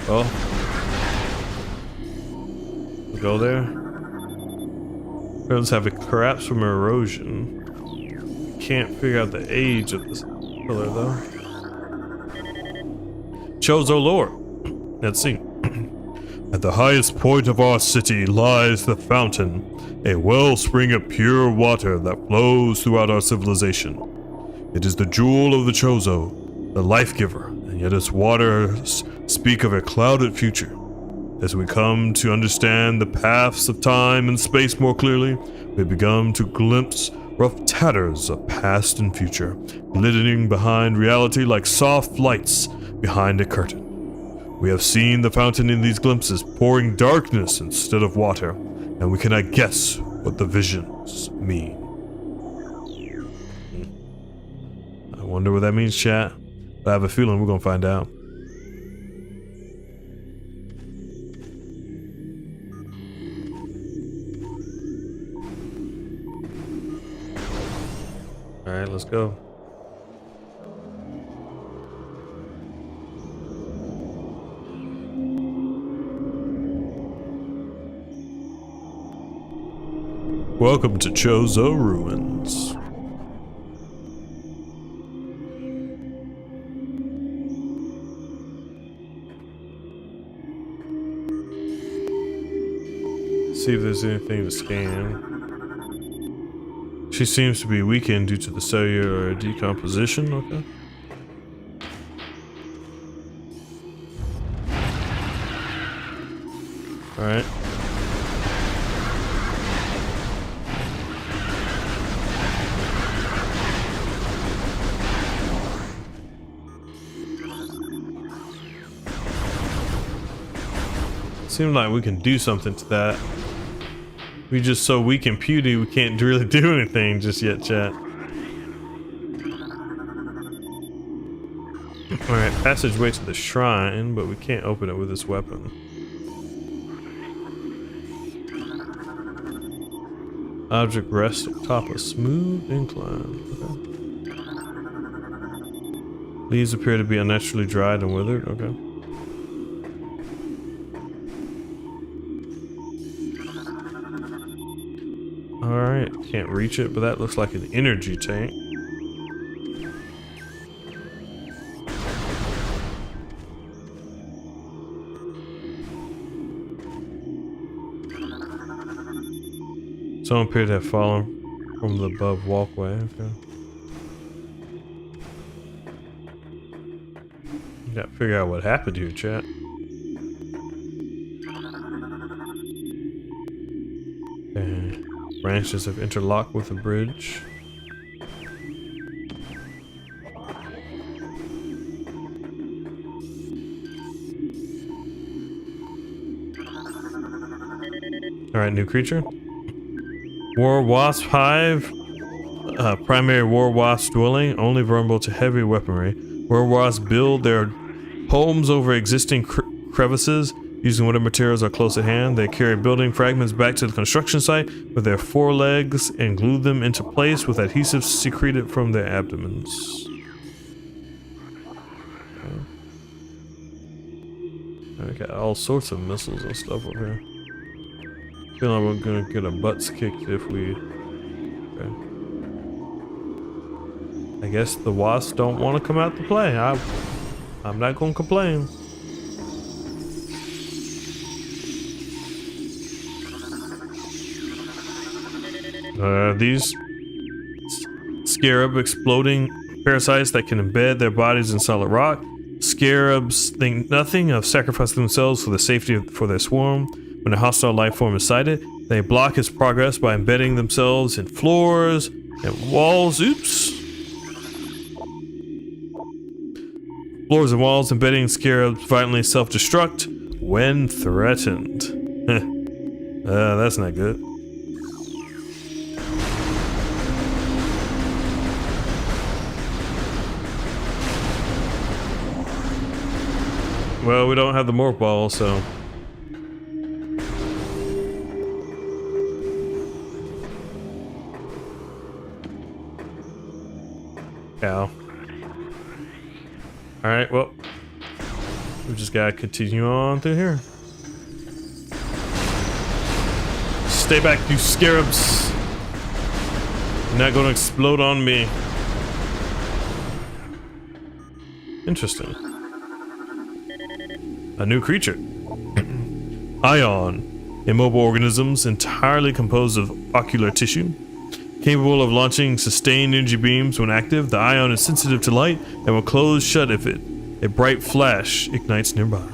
Well, we'll go there. Let's have a collapse from erosion. Can't figure out the age of this pillar though. Chozo lore. Let's see. At the highest point of our city lies the fountain, a wellspring of pure water that flows throughout our civilization. It is the jewel of the Chozo, the life giver, and yet its waters speak of a clouded future. As we come to understand the paths of time and space more clearly, we become to glimpse rough tatters of past and future, glittering behind reality like soft lights behind a curtain. We have seen the fountain in these glimpses pouring darkness instead of water, and we cannot guess what the visions mean. I wonder what that means, chat. I have a feeling we're gonna find out. Alright, let's go. Welcome to Chozo Ruins. See if there's anything to scan. She seems to be weakened due to the cellular decomposition. Okay. All right. Seems like we can do something to that. We just so weak and puny, we can't really do anything just yet, chat. Alright, passageway to the shrine, but we can't open it with this weapon. Object rests atop a smooth incline. Okay. Leaves appear to be unnaturally dried and withered. Okay. Alright, can't reach it, but that looks like an energy tank. Someone appeared to have fallen from the above walkway. Okay. You gotta figure out what happened here, chat. Okay. Branches have interlocked with the bridge. Alright, new creature. War Wasp Hive. Primary War Wasp dwelling, only vulnerable to heavy weaponry. War Wasps build their homes over existing crevices. Using whatever materials are close at hand, they carry building fragments back to the construction site with their forelegs and glue them into place with adhesives secreted from their abdomens. Okay. We got all sorts of missiles and stuff over here. Feel like we're gonna get our butts kicked if we... Okay. I guess the wasps don't want to come out to play. I'm not gonna complain. These scarab exploding parasites that can embed their bodies in solid rock. Scarabs think nothing of sacrificing themselves for the safety for their swarm. When a hostile life form is sighted, they block its progress by embedding themselves in floors and walls. Oops. Floors and walls, embedding scarabs violently self-destruct when threatened. That's not good. Well, we don't have the morph ball, so... Cow. Alright, well... we just gotta continue on through here. Stay back, you scarabs! You're not gonna explode on me. Interesting. A new creature. Ion. Immobile organisms entirely composed of ocular tissue. Capable of launching sustained energy beams when active, the ion is sensitive to light and will close shut if a bright flash ignites nearby.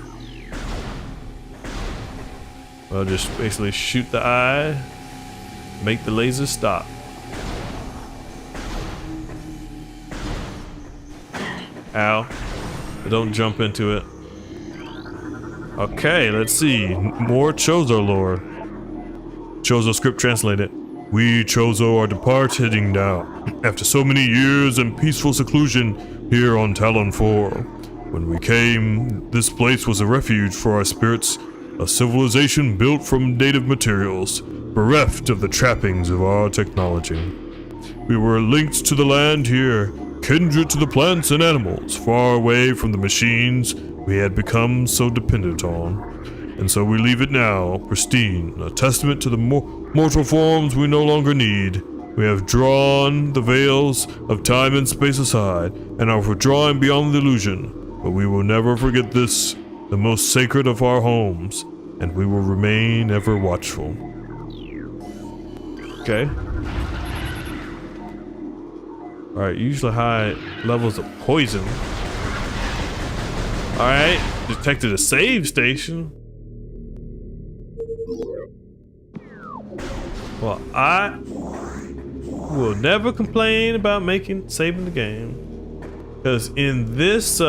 Well, just basically shoot the eye, make the laser stop. Ow. But don't jump into it. Okay, let's see. More Chozo lore. Chozo script translated. We Chozo are departing now, after so many years in peaceful seclusion here on Talon 4. When we came, this place was a refuge for our spirits, a civilization built from native materials, bereft of the trappings of our technology. We were linked to the land here, kindred to the plants and animals, far away from the machines we had become so dependent on. And so we leave it now, pristine, a testament to the mortal forms we no longer need. We have drawn the veils of time and space aside, and are withdrawing beyond the illusion. But we will never forget this, the most sacred of our homes, and we will remain ever watchful. Okay. Alright, usually high levels of poison. Alright, detected a save station. Well, I will never complain about saving the game. Because in this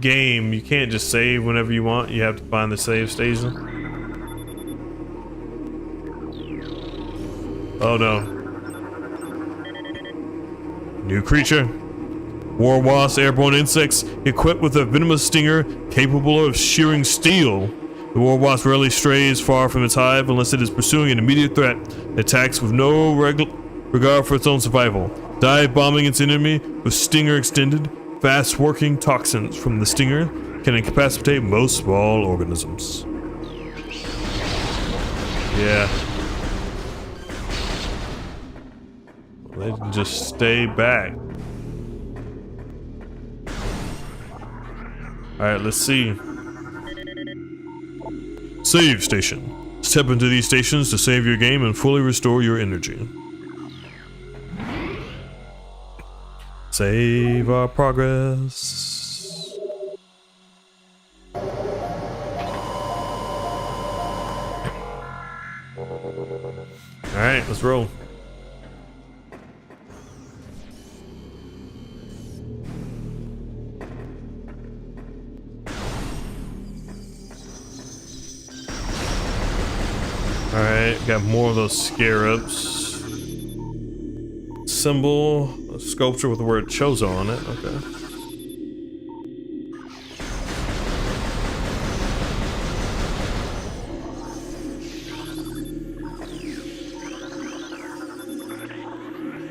game, you can't just save whenever you want. You have to find the save station. Oh no. New creature. War wasps, airborne insects, equipped with a venomous stinger capable of shearing steel. The war wasp rarely strays far from its hive unless it is pursuing an immediate threat. It attacks with no regard for its own survival. Dive bombing its enemy with stinger extended. Fast working toxins from the stinger can incapacitate most small organisms. Yeah. They can just stay back. Alright, let's see. Save station. Step into these stations to save your game and fully restore your energy. Save our progress. Alright, let's roll. Alright, got more of those scarabs. Symbol, a sculpture with the word Chozo on it. Okay.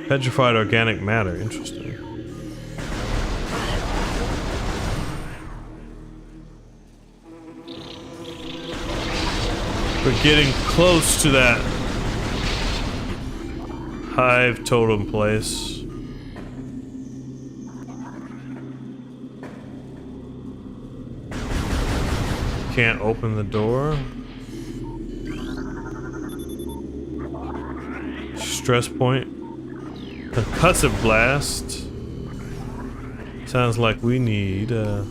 Petrified organic matter. Interesting. We're getting close to that hive totem place. Can't open the door. Stress point. Concussive blast. Sounds like we need the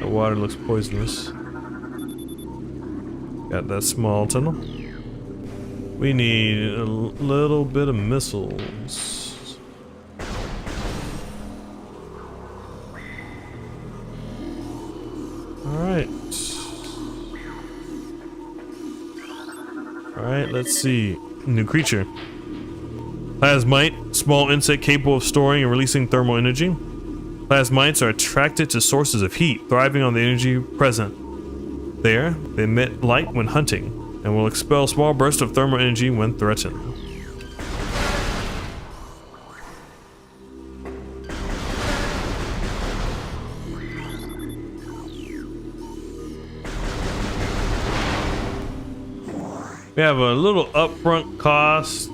water looks poisonous. Got that small tunnel. We need a little bit of missiles. Alright. Alright, let's see. New creature. Plasmite, small insect capable of storing and releasing thermal energy. Plasmites are attracted to sources of heat, thriving on the energy present there. They emit light when hunting, and will expel small bursts of thermal energy when threatened. We have a little upfront cost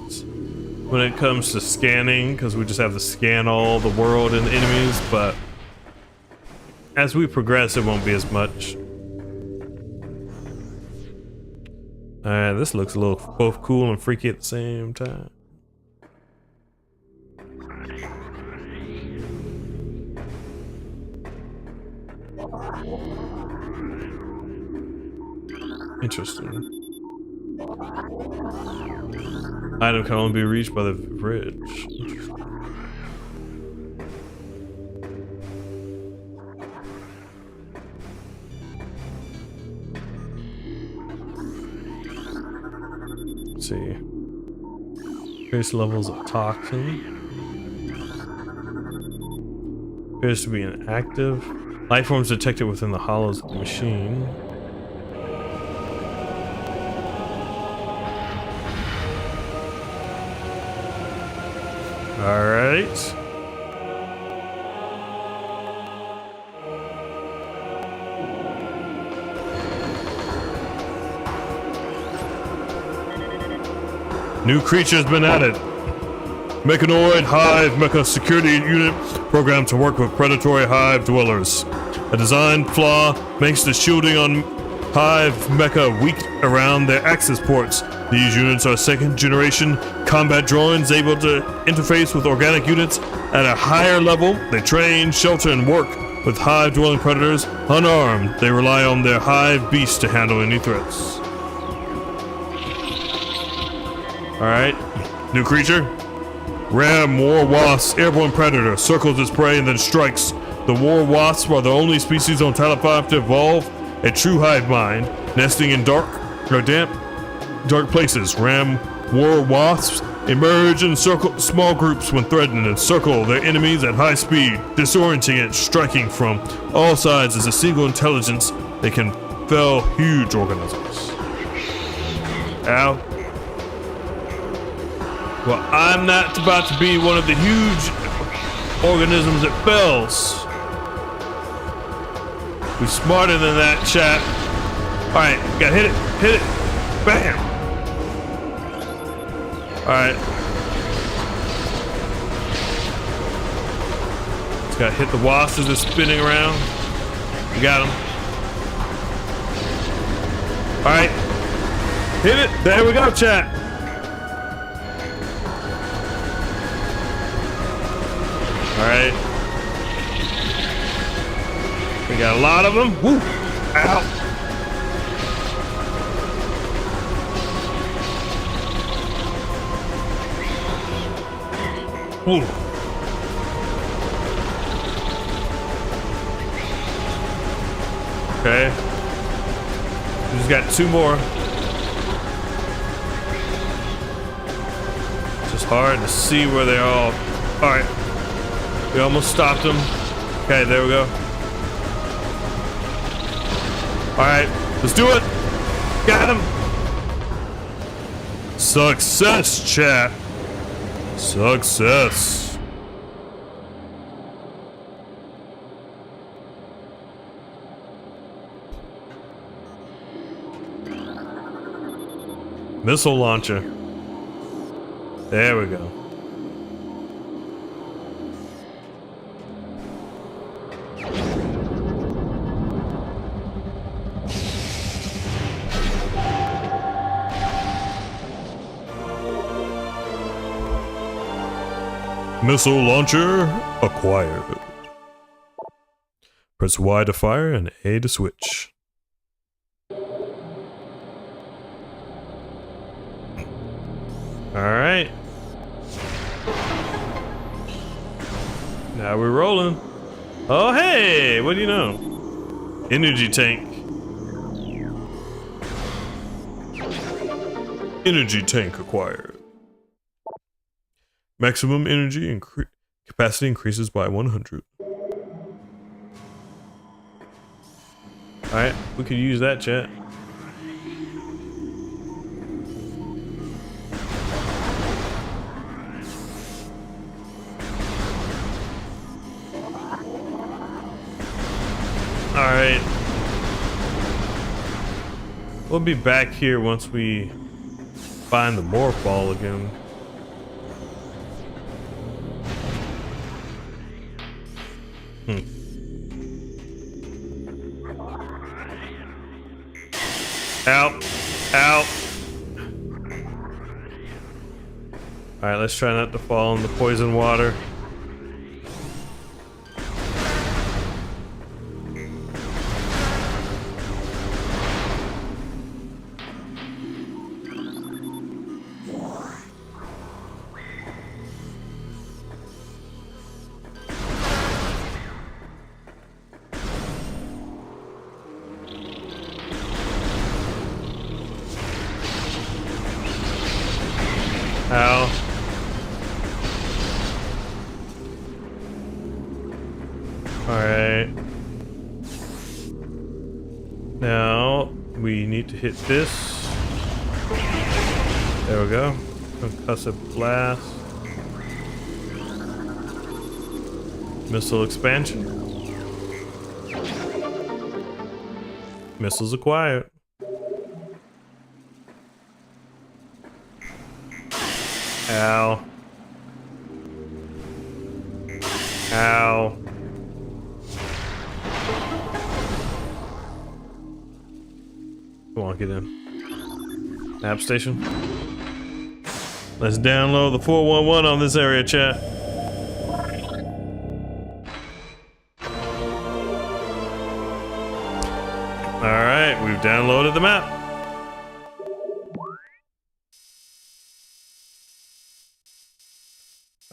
when it comes to scanning, because we just have to scan all the world and the enemies, but as we progress, it won't be as much. Alright, this looks a little both cool and freaky at the same time. Interesting. Item can only be reached by the bridge. Let's see. Increased levels of toxin. Appears to be inactive. Life forms detected within the hollows of the machine. Alright. New creature has been added. Mechanoid Hive Mecha Security Unit programmed to work with predatory hive dwellers. A design flaw makes the shielding on Hive Mecha weak around their access ports. These units are second generation combat drones able to interface with organic units at a higher level. They train, shelter, and work with hive-dwelling predators. Unarmed, they rely on their hive beasts to handle any threats. Alright, new creature. Ram War Wasp, airborne predator, circles its prey and then strikes. The War Wasps are the only species on Title 5 to evolve a true hive mind, nesting in dark places. Ram War Wasps emerge in small groups when threatened and circle their enemies at high speed, disorienting and striking from all sides as a single intelligence. They can fell huge organisms. Ow. Well, I'm not about to be one of the huge organisms that fells. We're smarter than that, chat. Alright, gotta hit it. Hit it. Bam. Alright. Just gotta hit the wasps as they're spinning around. We got them. Alright. Hit it. There we go, chat. Alright. We got a lot of them. Woo! Ow! Woo! Okay. We just got 2 more. It's just hard to see where they all. Alright. We almost stopped them. Okay, there we go. Alright, let's do it. Got him. Success, chat. Success. Missile launcher. There we go. Missile launcher acquired. Press Y to fire and A to switch. Alright. Now we're rolling. Oh hey, what do you know? Energy tank. Energy tank acquired. Maximum energy capacity increases by 100. Alright, we could use that, chat. Alright. We'll be back here once we find the morph ball again. Out. Out. Alright, let's try not to fall in the poison water. Ow. Alright. Now, we need to hit this. There we go. Concussive blast. Missile expansion. Missiles acquired. Ow. Ow. Come on, get in. Nap station. Let's download the 411 on this area, chat. Alright, we've downloaded the map.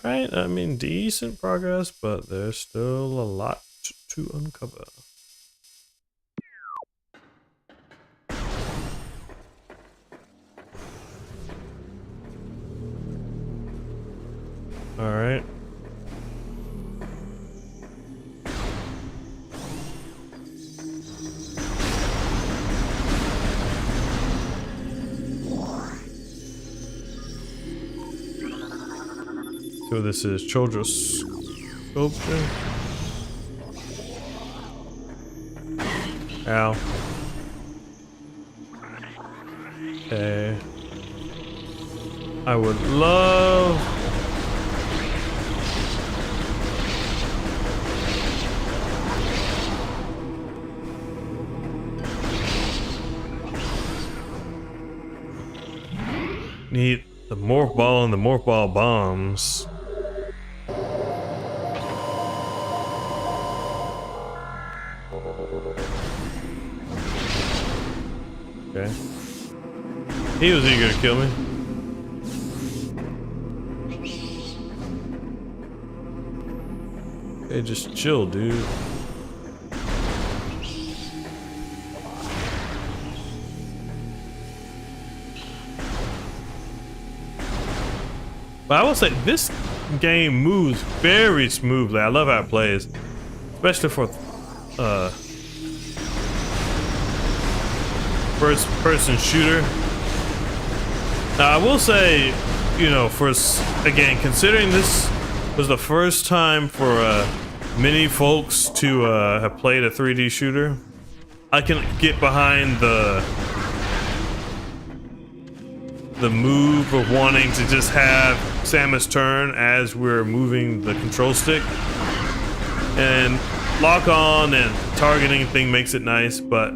Alright, I mean, decent progress, but there's still a lot to uncover. Alright. So this is Chodra's sculpture. Ow. Okay. I would love... Need the morph ball and the morph ball bombs. Okay. He was eager to kill me. Okay, just chill, dude. But I will say, this game moves very smoothly. I love how it plays. Especially for first person shooter. Now I will say, you know, again, considering this was the first time for many folks to have played a 3D shooter, I can get behind the move of wanting to just have Samus turn as we're moving the control stick, and lock on and targeting thing makes it nice, but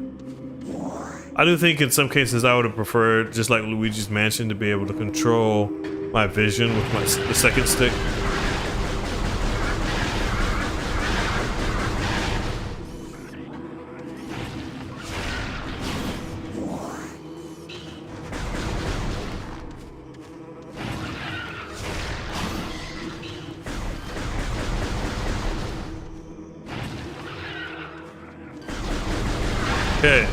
I do think in some cases I would have preferred, just like Luigi's Mansion, to be able to control my vision with the second stick. Okay.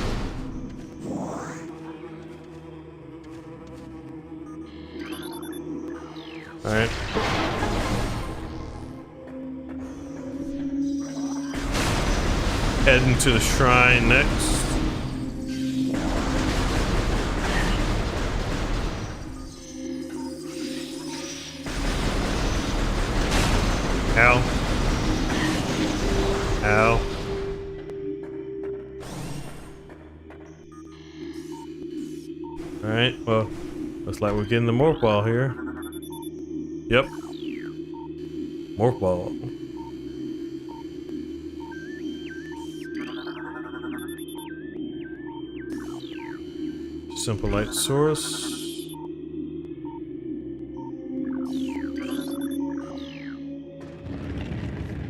All right. Heading to the shrine next. Ow. Ow. Alright, well, looks like we're getting the morph ball here. Yep. Morph ball. Simple light source.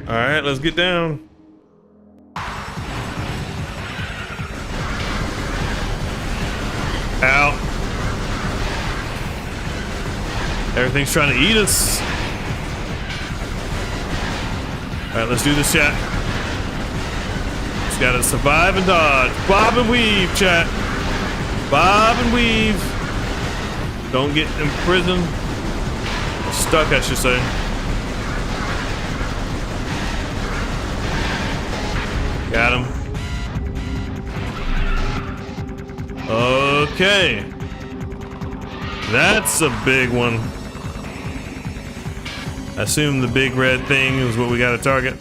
Alright, let's get down. Ow. Everything's trying to eat us. Alright, let's do this, chat. Just gotta survive and dodge. Bob and weave, chat. Bob and weave. Don't get imprisoned. Stuck, I should say. Got him. Okay. That's a big one. I assume the big red thing is what we got to target.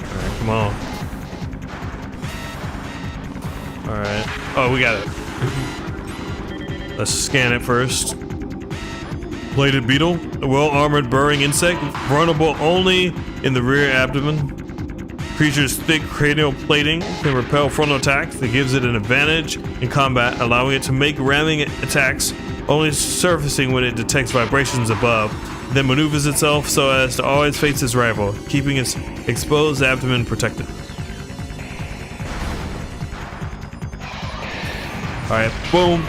Alright, come on. Alright. Oh, we got it. Let's scan it first. Plated beetle, a well-armored burrowing insect, vulnerable only in the rear abdomen. Creature's thick cranial plating can repel frontal attacks that gives it an advantage in combat, allowing it to make ramming attacks only surfacing when it detects vibrations above, then maneuvers itself so as to always face its rival, keeping its exposed abdomen protected. Alright, boom.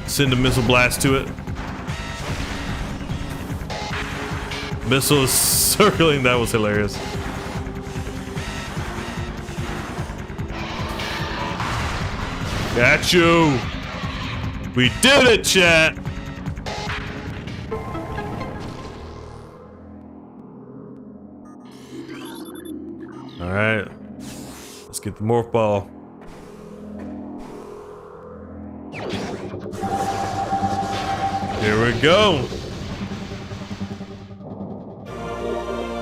Send a missile blast to it. Missile is circling, that was hilarious. Got you. We did it, chat. All right, let's get the morph ball. Here we go.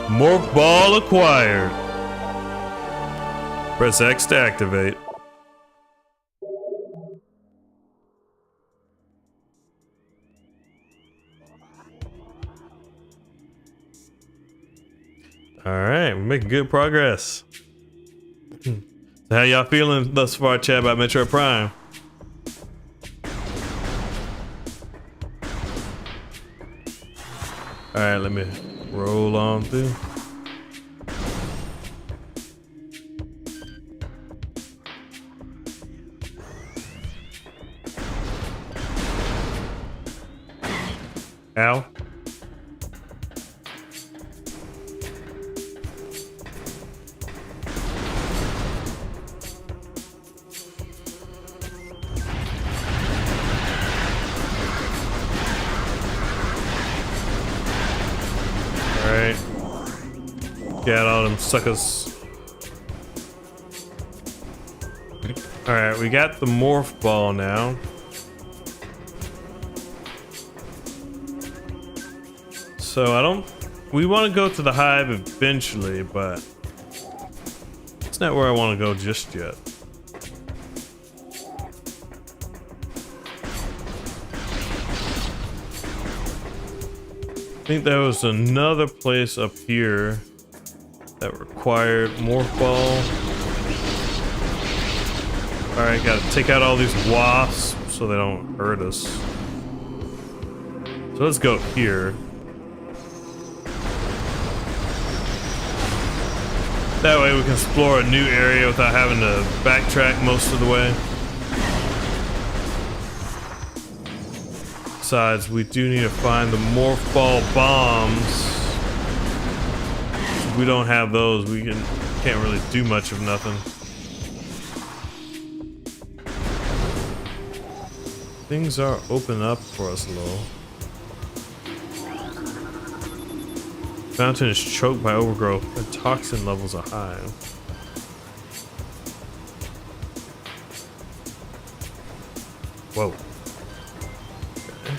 Morph ball acquired. Press X to activate. All right, we're making good progress. So how y'all feeling thus far, chat, about Metroid Prime? All right, let me roll on through. Ow. Alright. Got all them suckers. Alright, we got the morph ball now. So we want to go to the hive eventually, but it's not where I want to go just yet. I think there was another place up here that required morph ball. Alright, gotta take out all these wasps so they don't hurt us. So let's go here. That way we can explore a new area without having to backtrack most of the way. Besides, we do need to find the morph ball bombs. If we don't have those, we can't really do much of nothing. Things are open up for us a little. Fountain is choked by overgrowth and toxin levels are high. Whoa. Okay.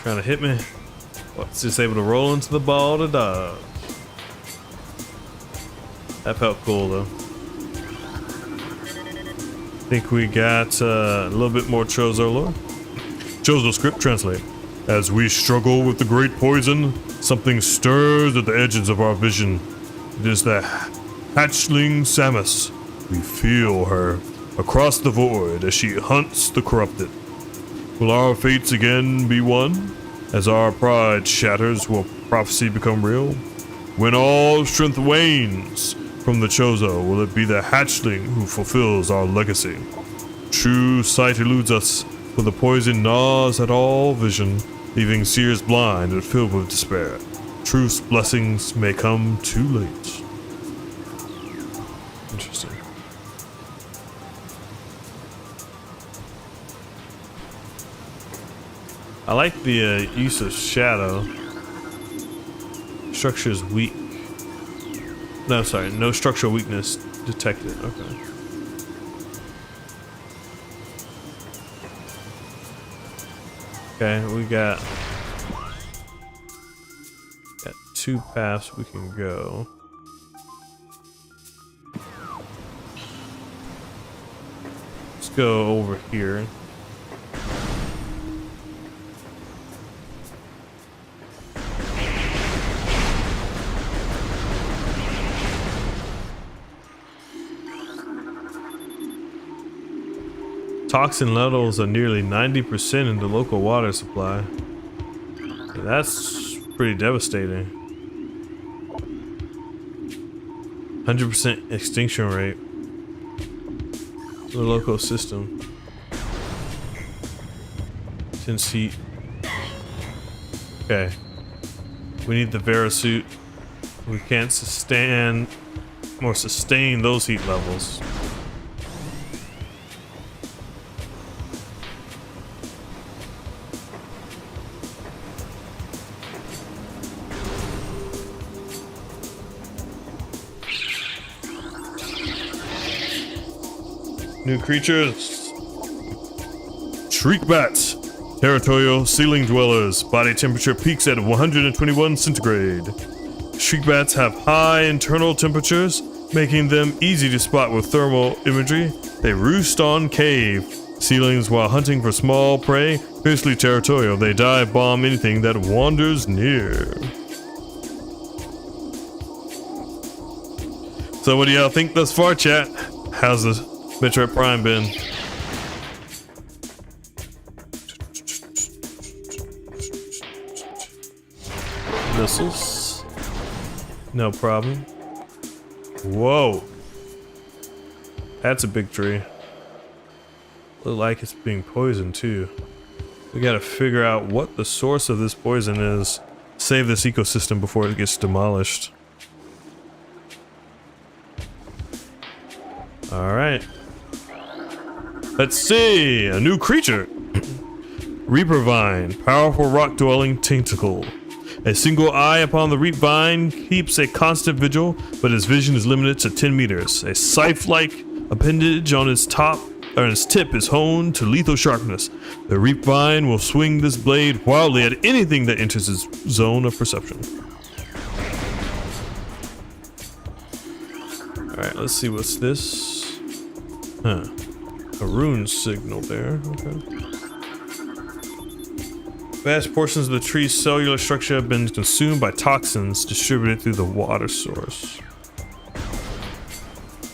Trying to hit me. What's just able to roll into the ball to dodge. That felt cool though. I think we got a little bit more Chozo lore. Chozo script translate. As we struggle with the great poison, something stirs at the edges of our vision. It is the hatchling Samus. We feel her across the void as she hunts the corrupted. Will our fates again be one? As our pride shatters, will prophecy become real? When all strength wanes from the Chozo, will it be the hatchling who fulfills our legacy? True sight eludes us, for the poison gnaws at all vision, leaving seers blind and filled with despair. Truth's blessings may come too late. Interesting. I like the use of shadow. Structure is weak. No, sorry, no structural weakness detected. Okay. Okay, we got two paths we can go. Let's go over here. Toxin levels are nearly 90% in the local water supply. That's pretty devastating. 100% extinction rate. The local system. Since heat. Okay. We need the Vera suit. We can't sustain those heat levels. New creatures. Shriek bats. Territorial ceiling dwellers. Body temperature peaks at 121 centigrade. Shriek bats have high internal temperatures, making them easy to spot with thermal imagery. They roost on cave ceilings while hunting for small prey. Fiercely territorial, they dive bomb anything that wanders near. So what do y'all think thus far, chat? How's the Metroid Prime been? Missiles. No problem. Whoa. That's a big tree. Look like it's being poisoned too. We gotta figure out what the source of this poison is. Save this ecosystem before it gets demolished. Alright. Let's see! A new creature! Reaper Vine. Powerful rock-dwelling tentacle. A single eye upon the Reap Vine keeps a constant vigil, but its vision is limited to 10 meters. A scythe-like appendage on its tip is honed to lethal sharpness. The Reap Vine will swing this blade wildly at anything that enters its zone of perception. Alright, let's see what's this. Huh. A rune signal there. Okay. Vast portions of the tree's cellular structure have been consumed by toxins distributed through the water source.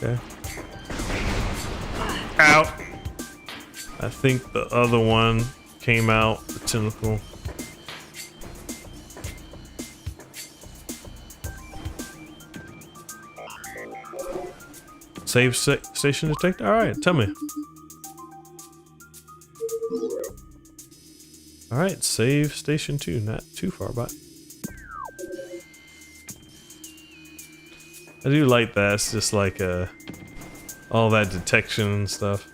Okay. Out. I think the other one came out, the tentacle. Save station detected? Alright, tell me. Alright, save station 2, not too far back. I do like that, it's just like all that detection and stuff.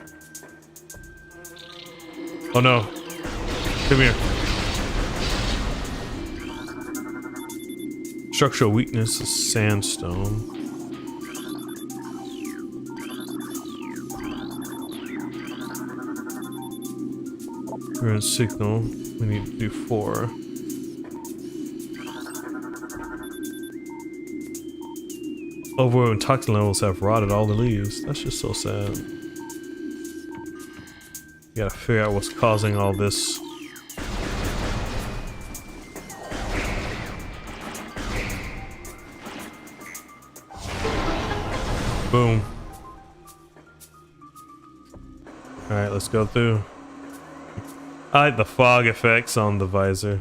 Oh no. Come here. Structural weakness is sandstone. Current signal. We need to do 4. Overwhelming toxin levels have rotted all the leaves. That's just so sad. You gotta figure out what's causing all this. Boom. Alright, let's go through. I like the fog effects on the visor.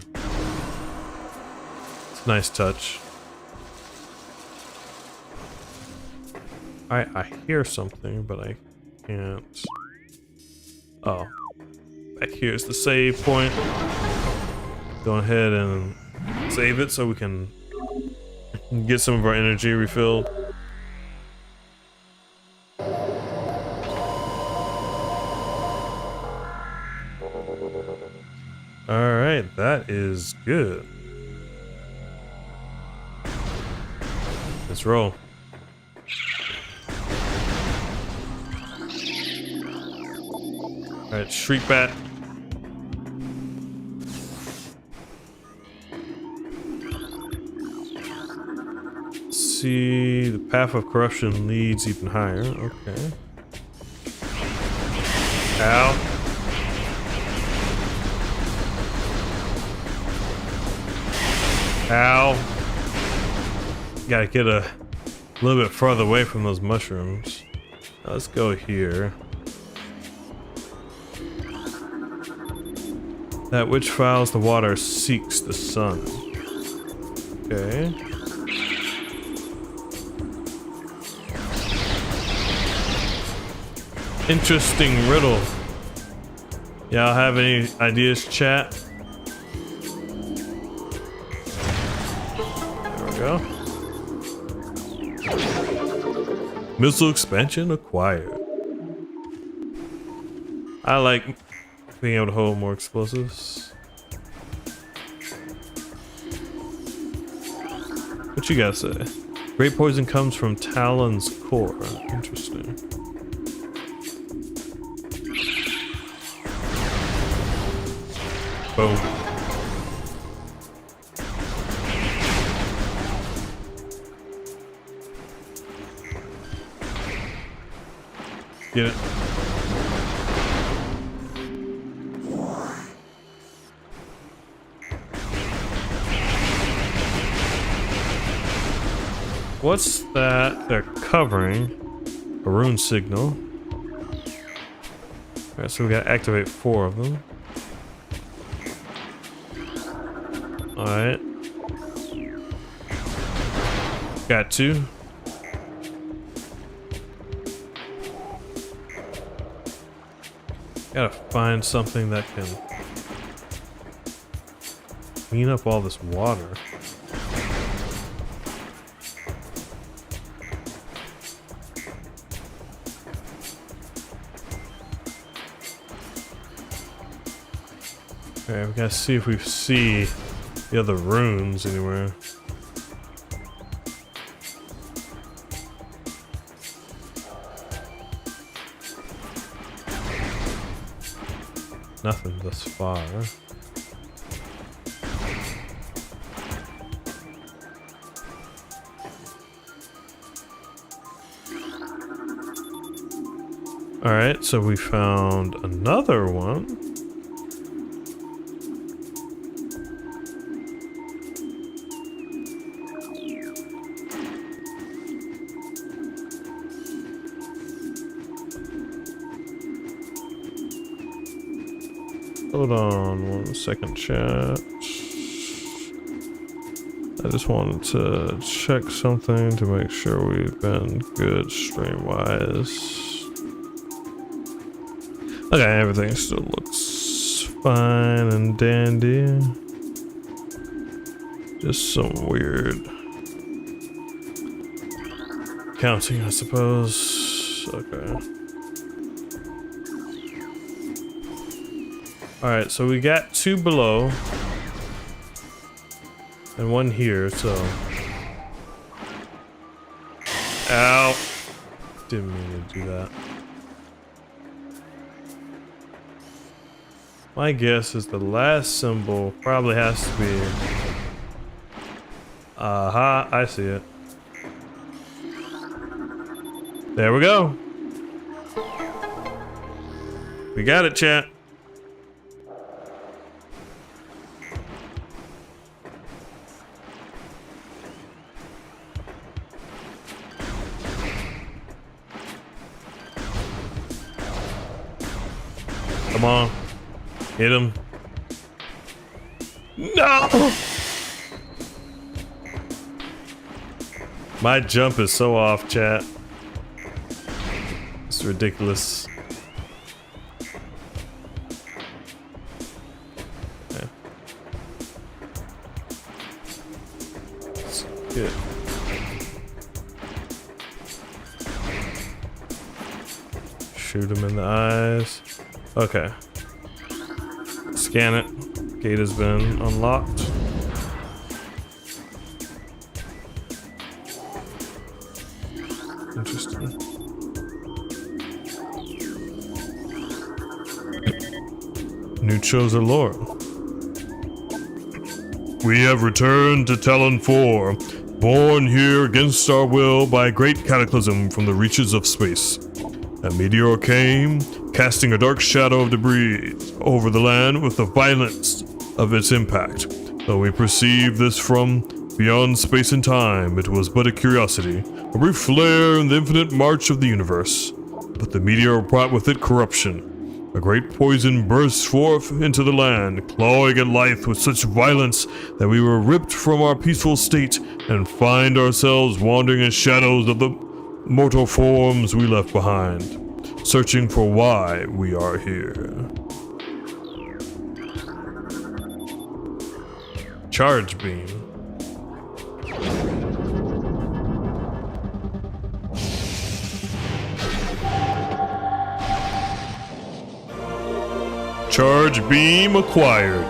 It's a nice touch. I hear something, but I can't. Oh. Back here's the save point. Go ahead and save it so we can get some of our energy refilled. Alright, that is good. Let's roll. Alright, Shriek Bat. See, the path of corruption leads even higher. Okay. Ow. Ow. Gotta get a little bit farther away from those mushrooms. Let's go here. That which files the water seeks the sun. Okay. Interesting riddle. Y'all have any ideas, chat? There we go. Missile expansion acquired. I like being able to hold more explosives. What you guys say? Great poison comes from Talon's core. Interesting. Boom. Get it. What's that they're covering? A rune signal. Alright, so we gotta activate 4 of them. Alright. Got 2. Gotta find something that can clean up all this water. Okay, we gotta see if we see the other runes anywhere. Nothing thus far. Alright, so we found another one. Hold on 1 second, chat. I just wanted to check something to make sure we've been good stream-wise. Okay, everything still looks fine and dandy. Just some weird counting, I suppose. Okay. Alright, so we got 2 below and 1 here, so. Ow! Didn't mean to do that. My guess is the last symbol probably has to be. Aha, I see it. There we go. We got it, chat. Come on. Hit him. No! My jump is so off, chat. It's ridiculous. Okay. Let's get. Shoot him in the eyes. Okay. Scan it. Gate has been unlocked. Interesting. New chosen lore. We have returned to Talon 4, born here against our will by a great cataclysm from the reaches of space. A meteor came, casting a dark shadow of debris over the land with the violence of its impact. Though we perceive this from beyond space and time, it was but a curiosity, a brief flare in the infinite march of the universe. But the meteor brought with it corruption, A great poison burst forth into the land, clawing at life with such violence that we were ripped from our peaceful state and find ourselves wandering in shadows of the mortal forms we left behind, searching for why we are here. Charge beam. Charge beam acquired.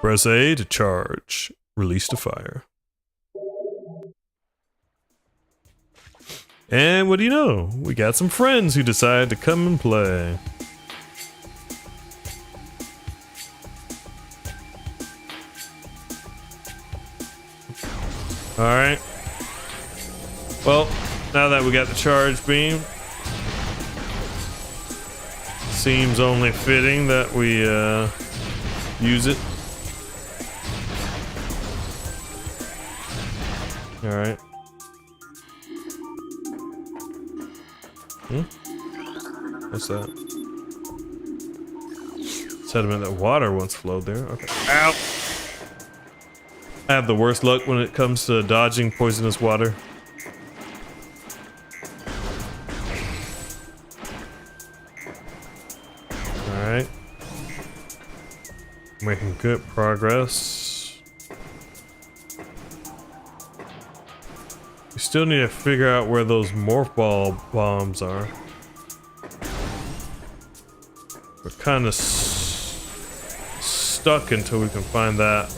Press A to charge. Release to fire. And what do you know? We got some friends who decided to come and play. Alright. Well, now that we got the charge beam, seems only fitting that we use it. Alright. What's that? Sediment that water once flowed there. Okay. Ow! I have the worst luck when it comes to dodging poisonous water. Alright. Making good progress. We still need to figure out where those morph ball bombs are. We're kind of stuck until we can find that.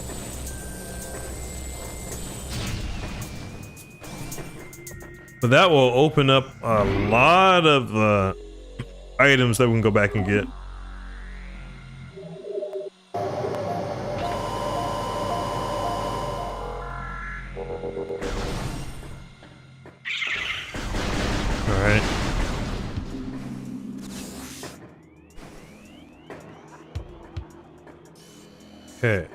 But that will open up a lot of items that we can go back and get. Alright. Okay.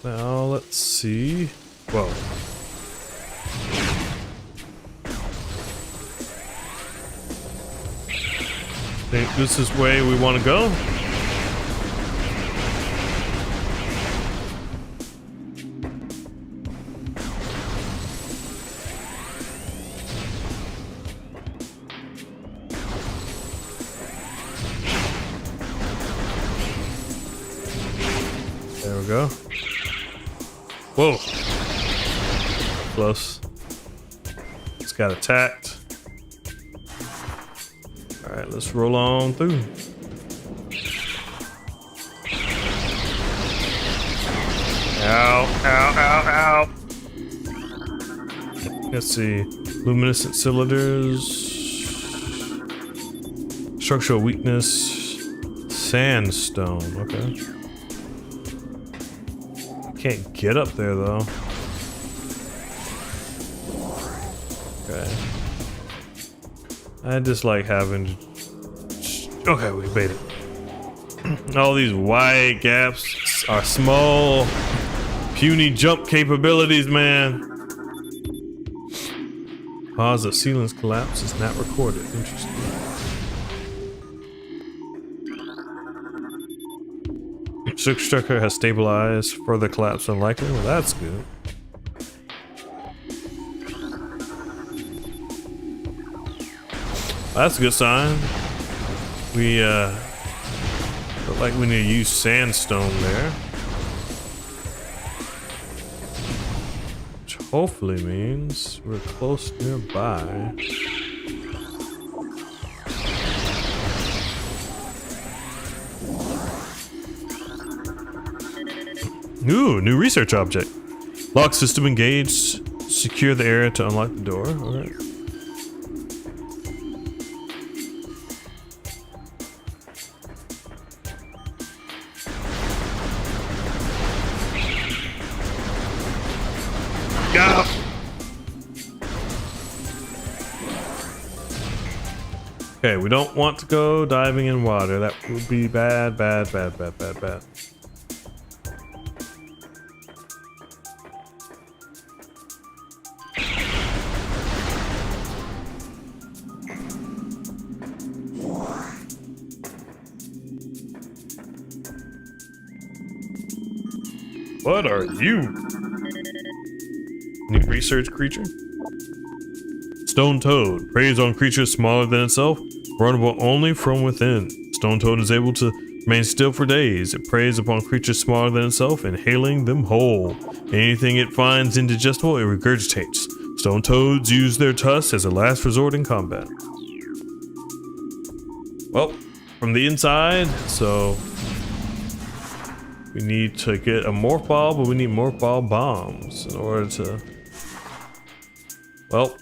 Now let's see. Whoa. Think this is the way we want to go? There we go. Whoa. Close. It's got attacked. Alright, let's roll on through. Ow, ow, ow, ow. Let's see. Luminescent cylinders. Structural weakness. Sandstone. Okay. Can't get up there though. Okay. I just like having to... Okay, we made it. All these wide gaps are small, puny jump capabilities, man. Cause of ceiling's collapse is not recorded. Interesting. Structure has stabilized. Further collapse unlikely. Well, that's good. That's a good sign. We look like we need to use sandstone there, which hopefully means we're close nearby. Ooh, new research object. Lock system engaged. Secure the area to unlock the door. Alright. Go! Okay, we don't want to go diving in water. That would be bad, bad, bad, bad, bad, bad. What are you? New research creature? Stone Toad preys on creatures smaller than itself, vulnerable only from within. Stone Toad is able to remain still for days. It preys upon creatures smaller than itself, inhaling them whole. Anything it finds indigestible, it regurgitates. Stone Toads use their tusks as a last resort in combat. Well, from the inside, so we need to get a morph ball, but we need morph ball bombs in order to. Well,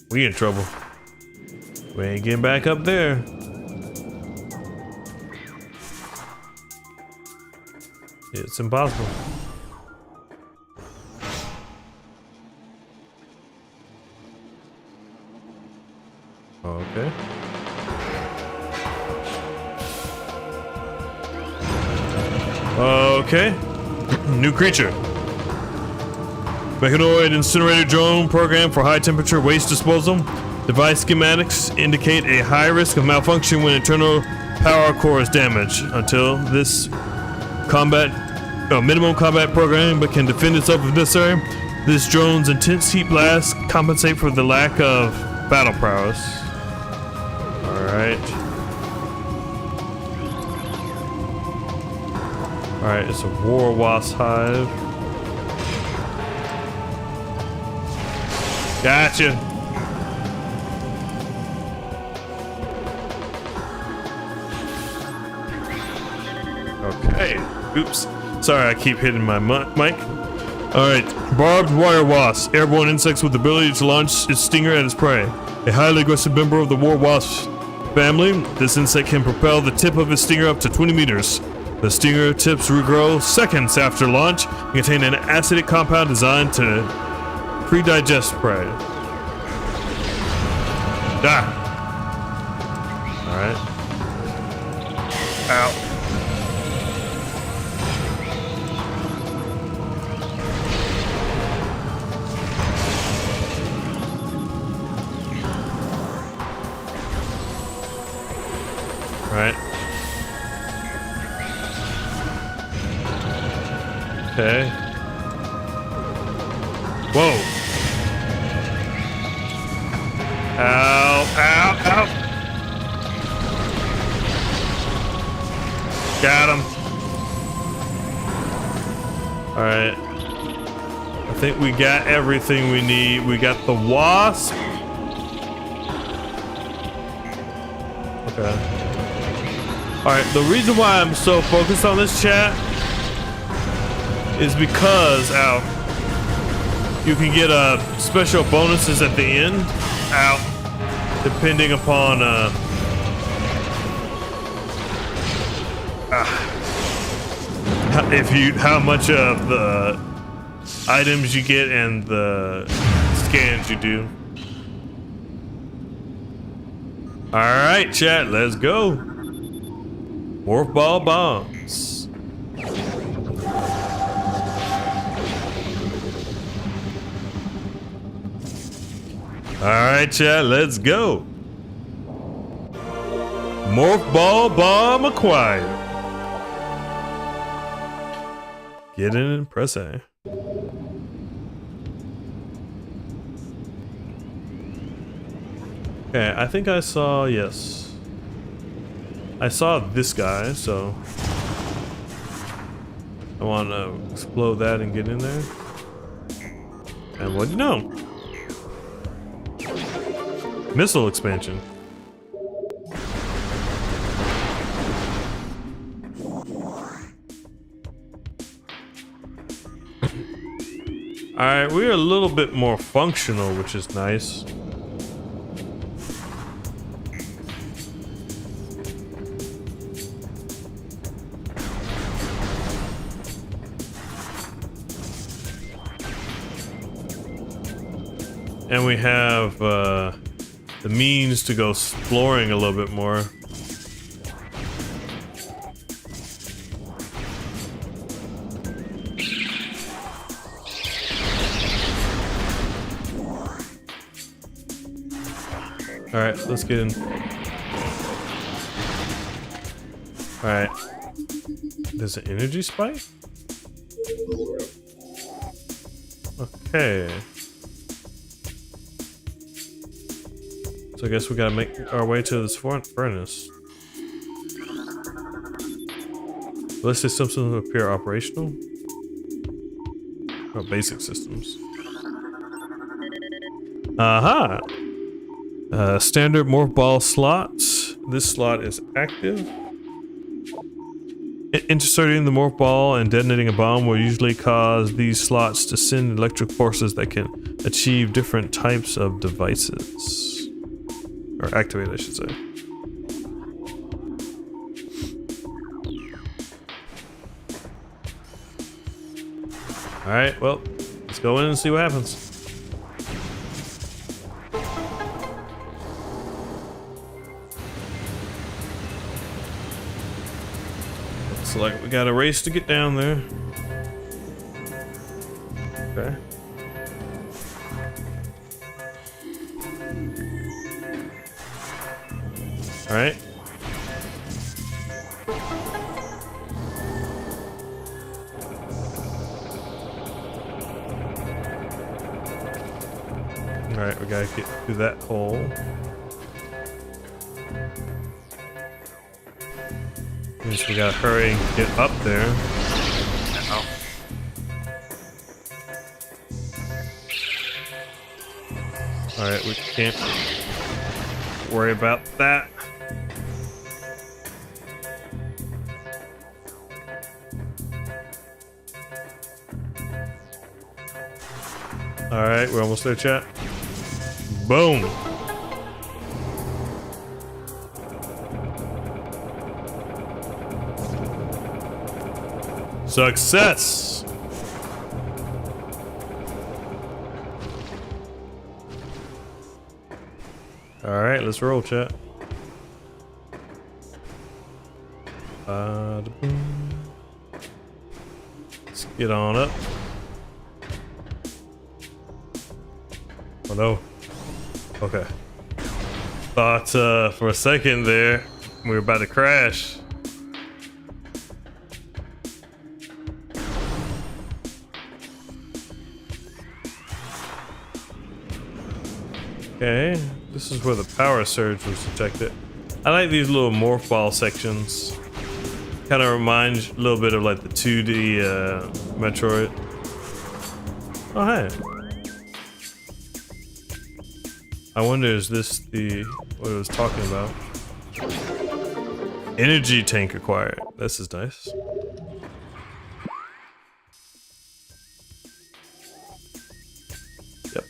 we in trouble. We ain't getting back up there. It's impossible. Okay. Okay. New creature. Mechanoid incinerator drone program for high temperature waste disposal. Device schematics indicate a high risk of malfunction when internal power core is damaged. Until this minimum combat programming, but can defend itself if necessary. This drone's intense heat blasts compensate for the lack of battle prowess. Alright. Alright, it's a war wasp hive. Gotcha. Okay. Oops. Sorry, I keep hitting my mic. Alright. Barbed wire wasp. Airborne insects with the ability to launch its stinger at its prey. A highly aggressive member of the war wasp family, this insect can propel the tip of its stinger up to 20 meters. The stinger tips regrow seconds after launch and contain an acidic compound designed to pre-digest prey. Ah! Alright. Ow. Alright. Okay. Whoa. Ow, ow, ow. Got him. Alright. I think we got everything we need. We got the wasp. Okay. Alright, the reason why I'm so focused on this chat is because, you can get special bonuses at the end, depending upon how much of the items you get and the scans you do. All right, chat, let's go. Morph ball bombs. Alright, chat, let's go. Morph ball bomb acquired. Get in and press A. Okay, I think I saw, yes. I saw this guy, so I want to explode that and get in there. And what do you know? Missile expansion. Alright, we're a little bit more functional, which is nice. And we have the means to go exploring a little bit more. Alright, let's get in. Alright. There's an energy spike? Okay. So I guess we gotta make our way to this furnace. Let's say systems appear operational. Or basic systems. Aha! Standard morph ball slot. This slot is active. Inserting the morph ball and detonating a bomb will usually cause these slots to send electric forces that can achieve different types of devices. Or activate, I should say. Alright, well, let's go in and see what happens. Looks like we got a race to get down there. Okay. Alright. Alright, we gotta get through that hole. Means we gotta hurry and get up there. Uh-oh. Alright, we can't worry about that. Alright, we're almost there, chat. Boom! Success! Alright, let's roll, chat. Let's get on up. Oh no. Okay. Thought for a second there we were about to crash. Okay, this is where the power surge was detected. I like these little morph ball sections. Kind of reminds a little bit of like the 2D Metroid. Oh hey. I wonder, is this the what it was talking about? Energy tank acquired. This is nice. Yep.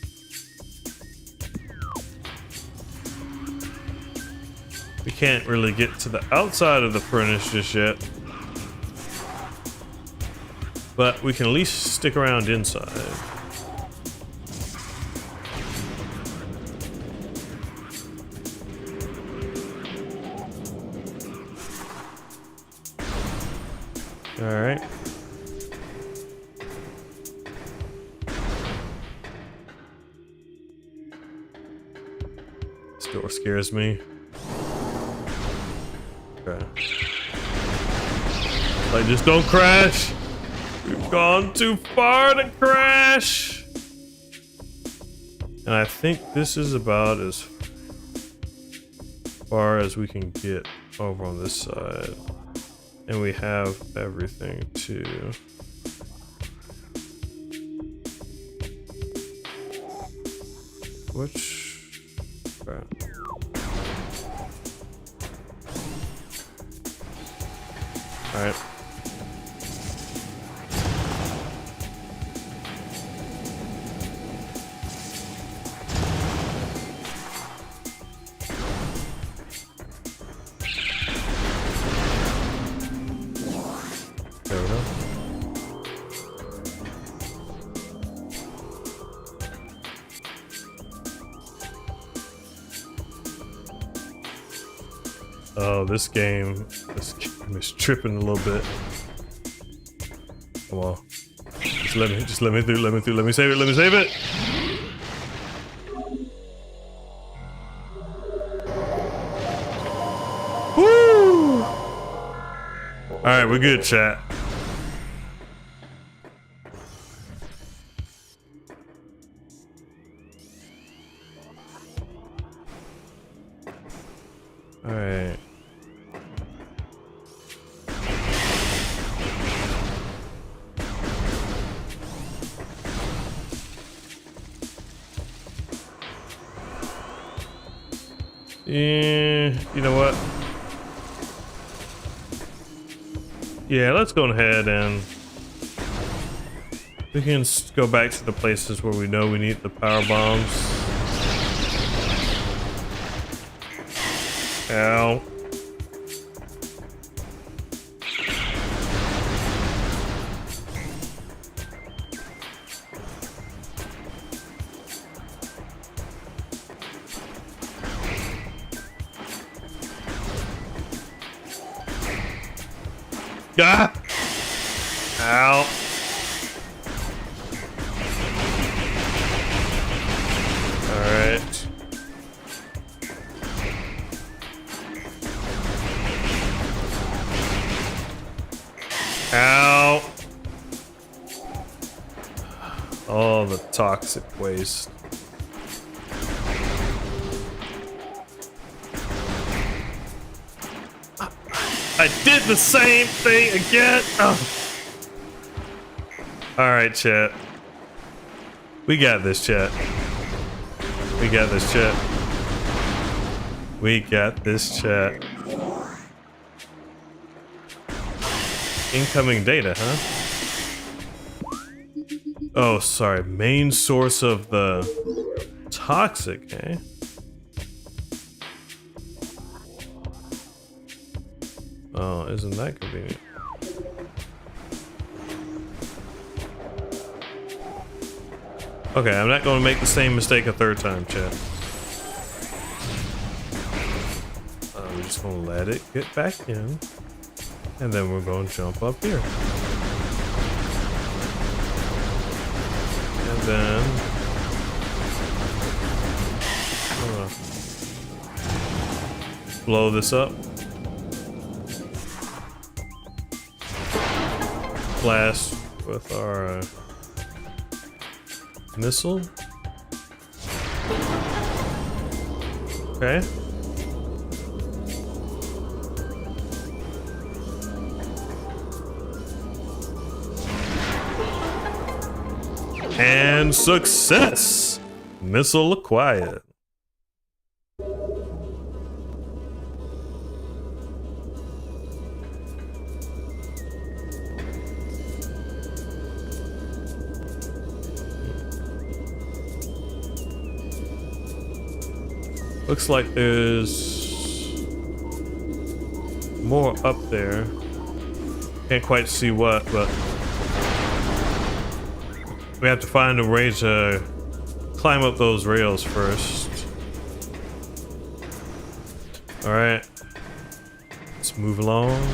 We can't really get to the outside of the furnace just yet. But we can at least stick around inside. Alright. This door scares me. Okay. Like, just don't crash! We've gone too far to crash! And I think this is about as far as we can get over on this side. And we have everything too. Which... Right. Alright. There we go. Oh, this game is tripping a little bit. Come on. Just let me through, let me save it. Woo! Alright, we're good, chat. All right. Yeah, you know what? Yeah, let's go ahead and we can go back to the places where we know we need the power bombs. Ow. Ah! Ow. Alright. Ow. Oh, the toxic waste. I did the same thing again. Oh. All right, chat. We got this, chat. We got this, chat. We got this, chat. Incoming data, huh? Oh, sorry. Main source of the toxic, eh? Oh, isn't that convenient? Okay, I'm not going to make the same mistake a third time, chat. I'm just going to let it get back in. And then we're going to jump up here. And then... blow this up. Blast with our missile. Okay. And success! Missile acquired. Looks like there's more up there. Can't quite see what, but we have to find a way to climb up those rails first. All right, let's move along.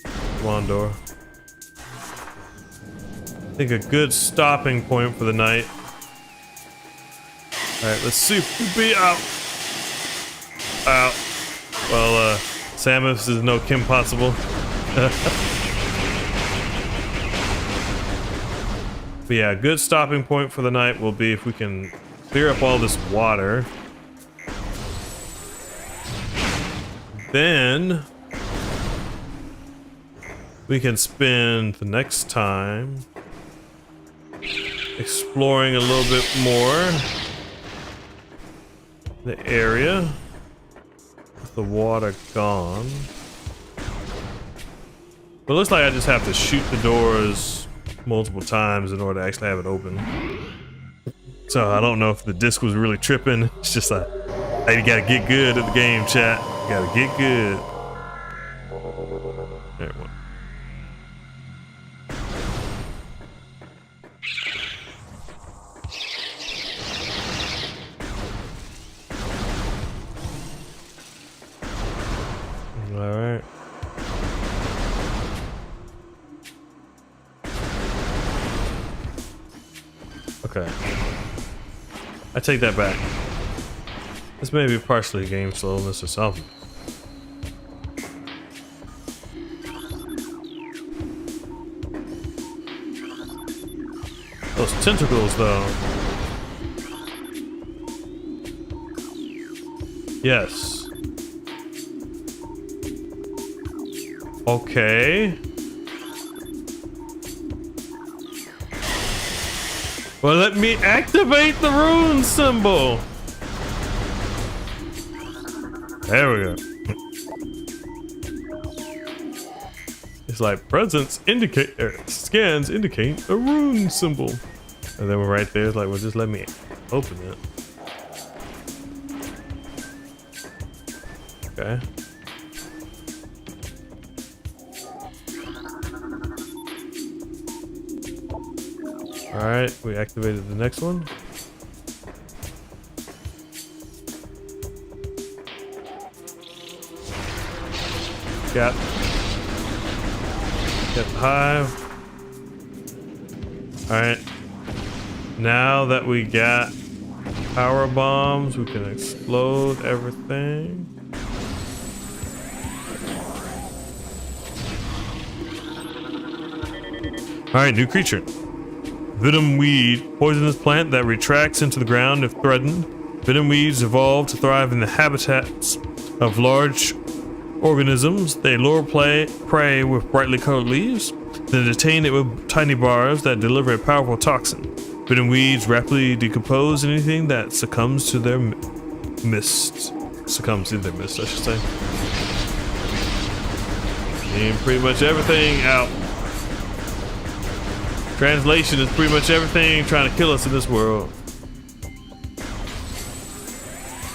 Come on, door. I think a good stopping point for the night. Alright, let's see if we be out. Out. Well, Samus is no Kim Possible. But yeah, a good stopping point for the night will be if we can clear up all this water. Then we can spend the next time exploring a little bit more the area with the water gone. But it looks like I just have to shoot the doors multiple times in order to actually have it open. So I don't know if the disc was really tripping. It's just like, hey, you gotta get good at the game, chat. You gotta get good. There it went. Alright. Okay. I take that back. This may be partially game slowness or something. Those tentacles, though. Yes. Okay. Well, let me activate the rune symbol. There we go. It's like presence indicate scans indicate a rune symbol, and then we're right there. It's like, well, just let me open it. Okay. All right, we activated the next one. Got the hive. All right. Now that we got power bombs, we can explode everything. All right, new creature. Venom weed, poisonous plant that retracts into the ground if threatened. Venom weeds evolve to thrive in the habitats of large organisms. They lure prey with brightly colored leaves, then detain it with tiny bars that deliver a powerful toxin. Venom weeds rapidly decompose anything that succumbs to their mist. Succumbs in their mist, I should say. And pretty much everything out. Translation is pretty much everything trying to kill us in this world.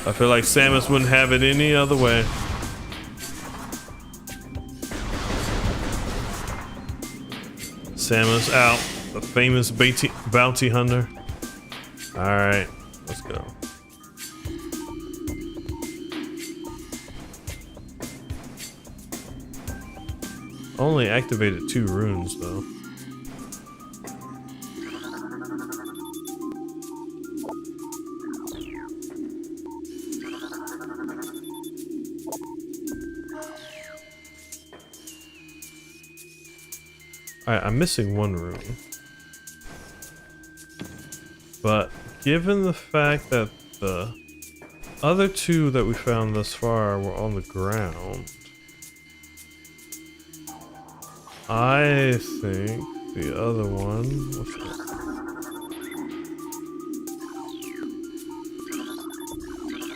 I feel like Samus wouldn't have it any other way. Samus out, the famous bounty hunter. Alright, let's go. Only activated 2 runes though. Alright, I'm missing 1 rune. But given the fact that the other 2 that we found thus far were on the ground, I think the other one...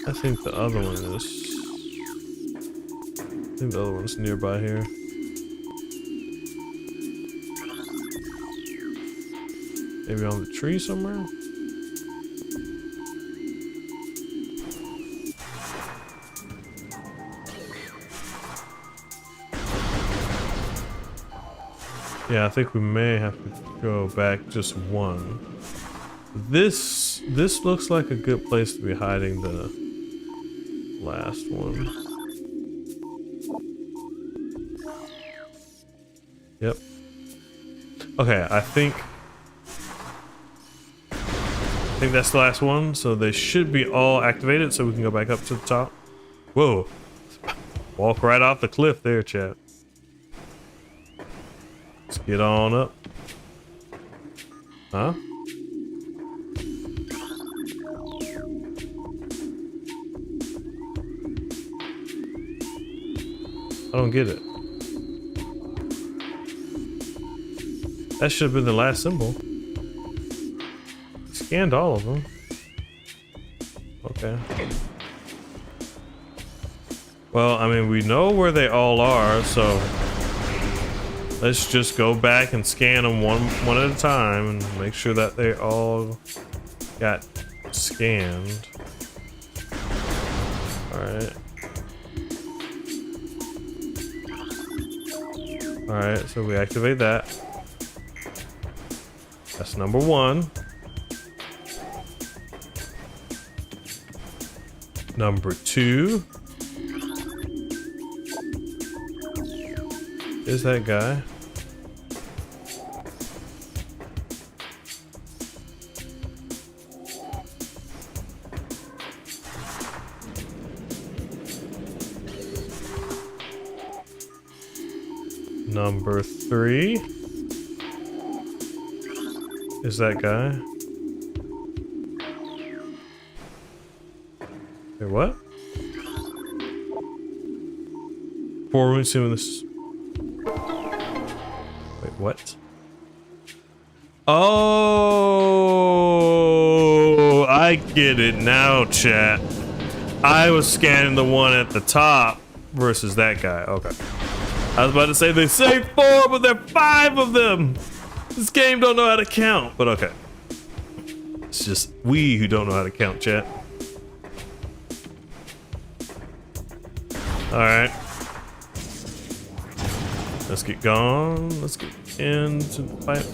I think the other one is... I think the other one's nearby here. Maybe on the tree somewhere? Yeah, I think we may have to go back just 1. This looks like a good place to be hiding the last one. Yep. Okay, I think that's the last one, so they should be all activated so we can go back up to the top. Whoa. Walk right off the cliff there, chat. Let's get on up. Huh? I don't get it. That should have been the last symbol. Scanned all of them. Okay. Well, I mean, we know where they all are, so let's just go back and scan them one at a time and make sure that they all got scanned. Alright. Alright, so we activate that. That's number 1. Number 2 is that guy. Number 3 is that guy. Wait, what? before we see this. Wait, what? Oh, I get it now, chat. I was scanning the one at the top versus that guy. Okay. I was about to say they say 4, but there are 5 of them. This game don't know how to count, but okay. It's just we who don't know how to count, chat. All right. Let's get going. Let's get into the fight.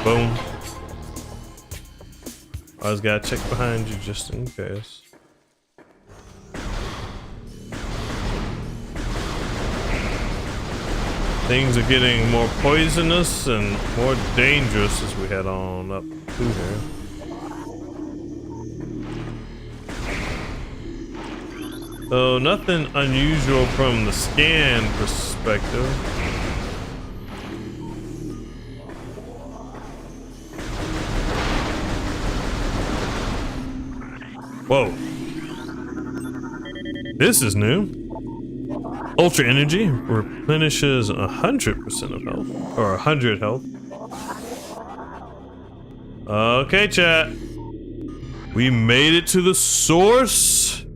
Boom. I just gotta check behind you just in case. Things are getting more poisonous and more dangerous as we head on up through here. So nothing unusual from the scan perspective. Whoa. This is new. Ultra energy replenishes 100% of health, or 100 health. Okay, chat. We made it to the source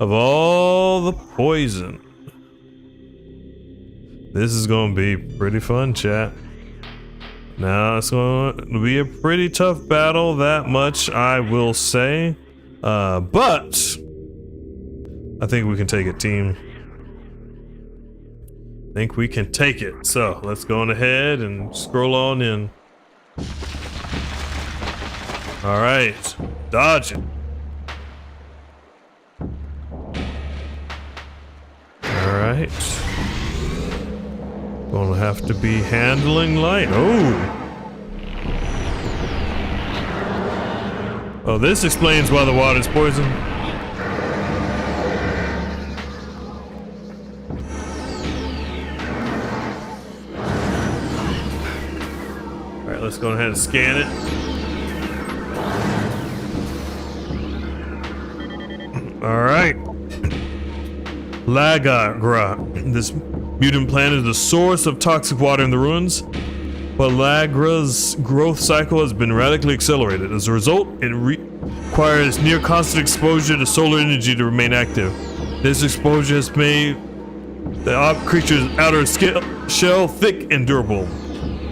of all the poison. This is gonna be pretty fun, chat. Now it's gonna be a pretty tough battle, that much I will say. But I think we can take it, team. I think we can take it. So let's go on ahead and scroll on in. All right, dodge it. All right. Gonna have to be handling light. Oh, this explains why the water's poison. All right, let's go ahead and scan it. All right. Lagra. This mutant plant is the source of toxic water in the ruins, but Lagra's growth cycle has been radically accelerated. As a result, it requires near constant exposure to solar energy to remain active. This exposure has made the creature's outer shell thick and durable.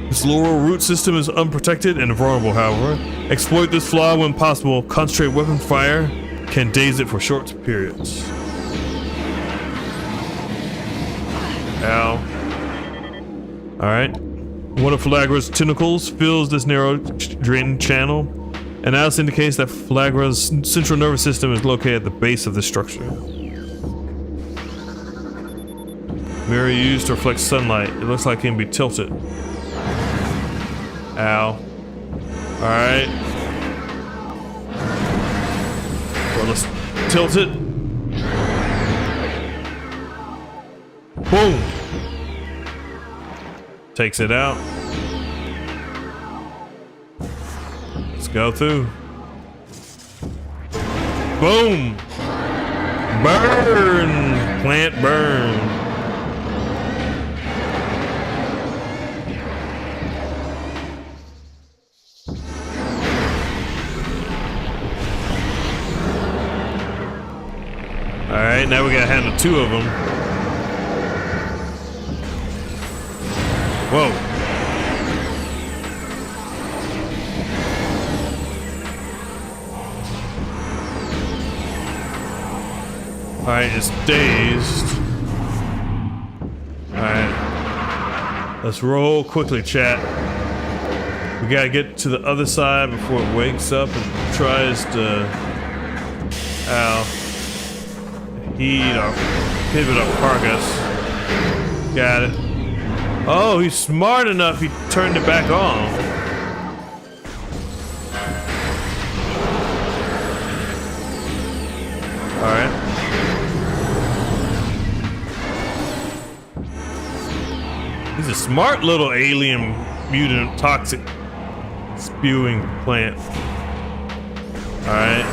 Its lower root system is unprotected and vulnerable, however. Exploit this flaw when possible. Concentrate weapon fire can daze it for short periods. Ow. Alright. One of Flagra's tentacles fills this narrow drain channel. Analysis indicates that Flagra's central nervous system is located at the base of the structure. Mirror used to reflect sunlight. It looks like it can be tilted. Ow. Alright. Well, let's tilt it. Boom! Takes it out. Let's go through. Boom! Burn! Plant burn. Alright, now we gotta handle 2 of them. Whoa. Alright, it's dazed. Alright. Let's roll quickly, chat. We gotta get to the other side before it wakes up and tries to... Ow. Heat or pivot up carcass. Got it. Oh, he's smart enough, he turned it back on. Alright. He's a smart little alien mutant toxic spewing plant. Alright.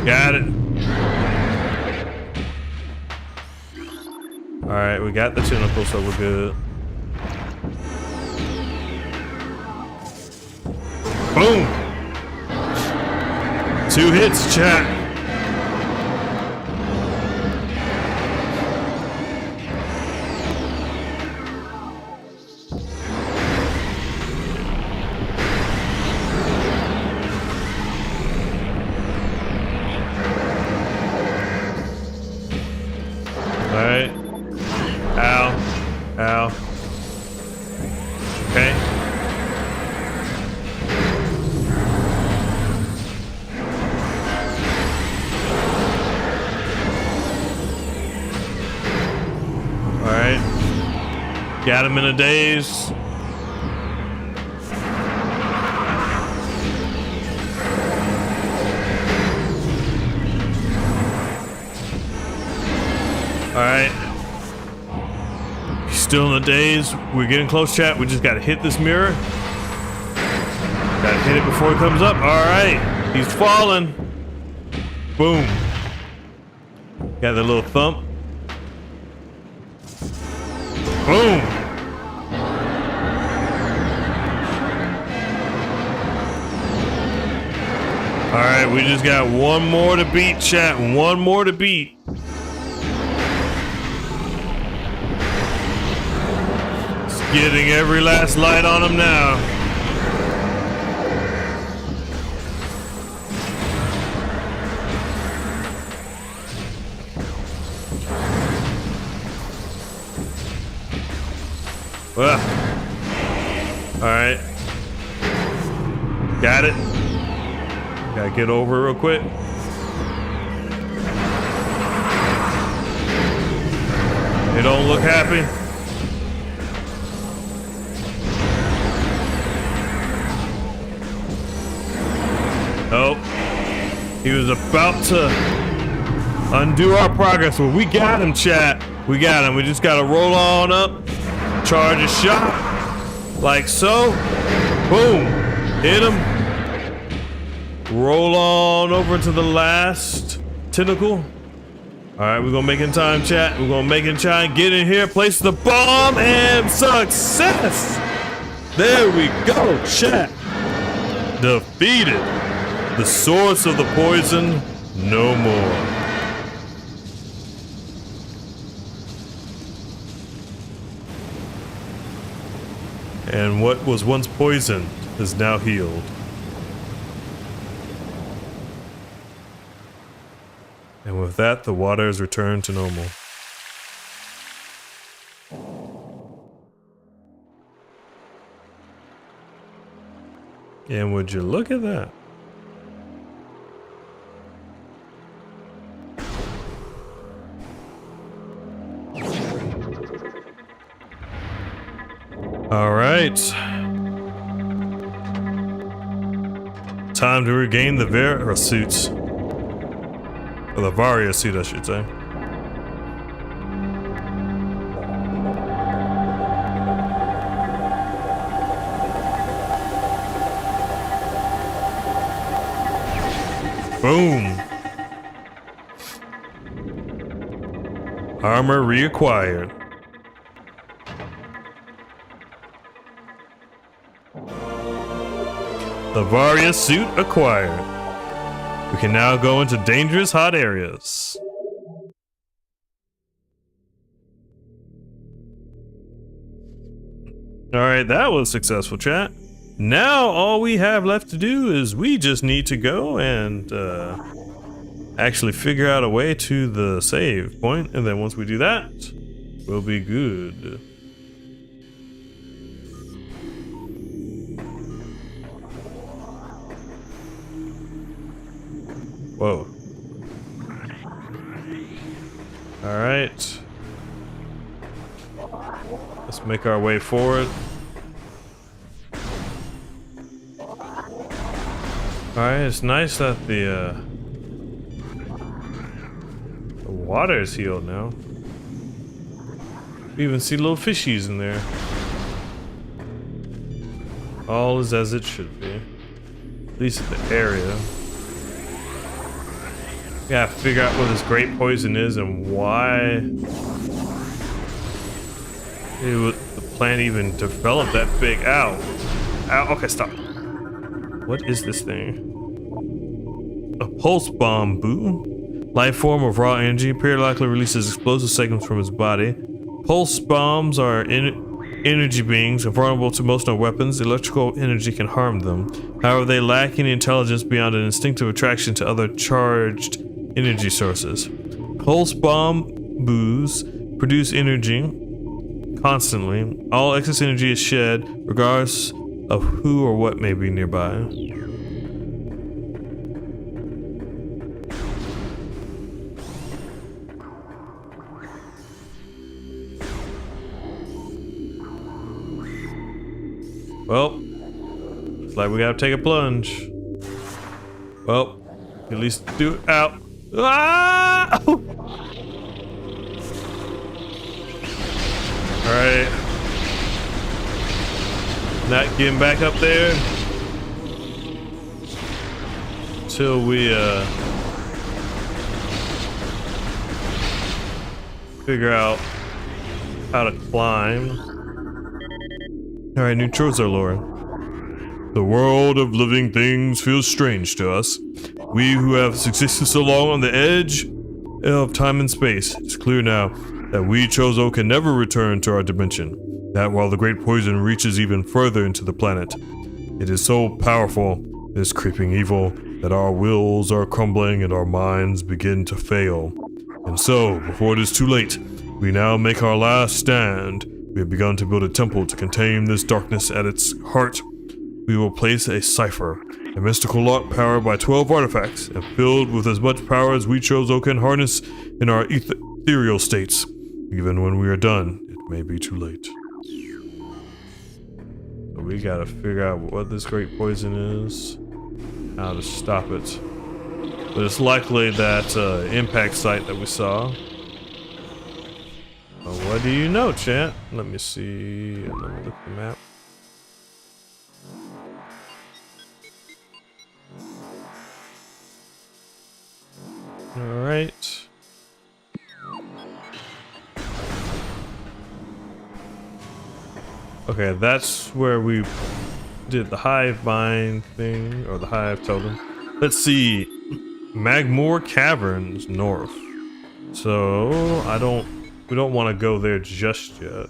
Got it. Alright, we got the tentacle, so we're good. Boom! 2 hits, chat. Alright. Ow. Ow. Okay. Alright. Got him in a daze. Alright. He's still in the daze. We're getting close, chat. We just gotta hit this mirror. Gotta hit it before it comes up. Alright. He's falling. Boom. Got the little thump. Boom. Alright, we just got one more to beat, chat. One more to beat. Getting every last light on him now. Well, all right. Got it. Gotta get over real quick. They don't look happy. Oh, he was about to undo our progress. Well, we got him, chat. We got him. We just gotta roll on up, charge a shot, like so. Boom, hit him. Roll on over to the last tentacle. All right, we're gonna make in time, chat. We're gonna make in time. Get in here, place the bomb, and success. There we go, chat. Defeated. The source of the poison, no more. And what was once poisoned is now healed. And with that, the water is returned to normal. And would you look at that? All right. Time to regain the Vera suits. Or the Varia suit, I should say. Boom. Armor reacquired. The Varia suit acquired. We can now go into dangerous hot areas. Alright, that was successful, chat. Now all we have left to do is we just need to go and actually figure out a way to the save point, and then once we do that, we'll be good. Whoa. Alright. Let's make our way forward. Alright, it's nice that the water is healed now. We even see little fishies in there. All is as it should be. At least at the area. We gotta figure out what this great poison is and why The plant even developed that big. Ow. Ow. Okay, stop. What is this thing? A pulse bomb, boo. Life form of raw energy periodically releases explosive segments from its body. Pulse bombs are energy beings vulnerable to most known weapons. Electrical energy can harm them. However, they lack any intelligence beyond an instinctive attraction to other charged energy sources. Pulse bomb boos produce energy constantly. All excess energy is shed regardless of who or what may be nearby. Well, looks like we gotta take a plunge. Well, at least do it out. Ah! Alright. Not getting back up there until we figure out how to climb. Alright, new Trozo lore. The world of living things feels strange to us. We who have existed so long on the edge of time and space. It's clear now that we Chozo can never return to our dimension. That while the great poison reaches even further into the planet. It is so powerful, this creeping evil, that our wills are crumbling and our minds begin to fail. And so, before it is too late, we now make our last stand. We have begun to build a temple to contain this darkness at its heart. We will place a cipher, a mystical lock powered by 12 artifacts, and filled with as much power as we Chozo can harness in our ethereal states. Even when we are done, it may be too late. So we gotta figure out what this great poison is, how to stop it. But it's likely that impact site that we saw. What do you know, chat? Let me see. Let me look at the map. Alright. Okay, that's where we did the hive mind thing, or the hive totem. Let's see. Magmoor Caverns north. So, we don't want to go there just yet.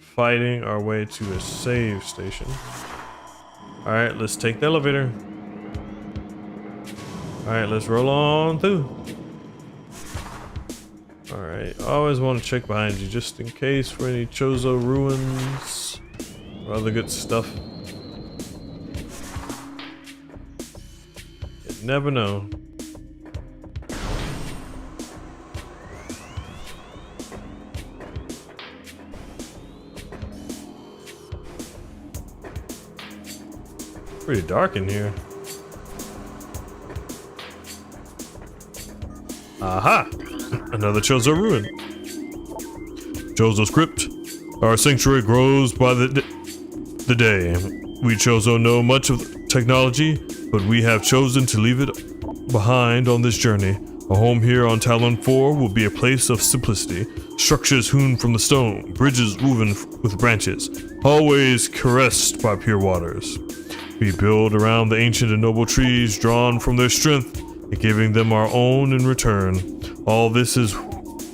Fighting our way to a save station. Alright, let's take the elevator. Alright, let's roll on through. Alright, I always want to check behind you just in case for any Chozo ruins or other good stuff. You never know. Pretty dark in here. Aha! Another Chozo ruin. Chozo's crypt. Our sanctuary grows by the day. We Chozo know much of technology, but we have chosen to leave it behind on this journey. A home here on Talon 4 will be a place of simplicity. Structures hewn from the stone, bridges woven with branches, hallways caressed by pure waters. We build around the ancient and noble trees drawn from their strength, and giving them our own in return. All that is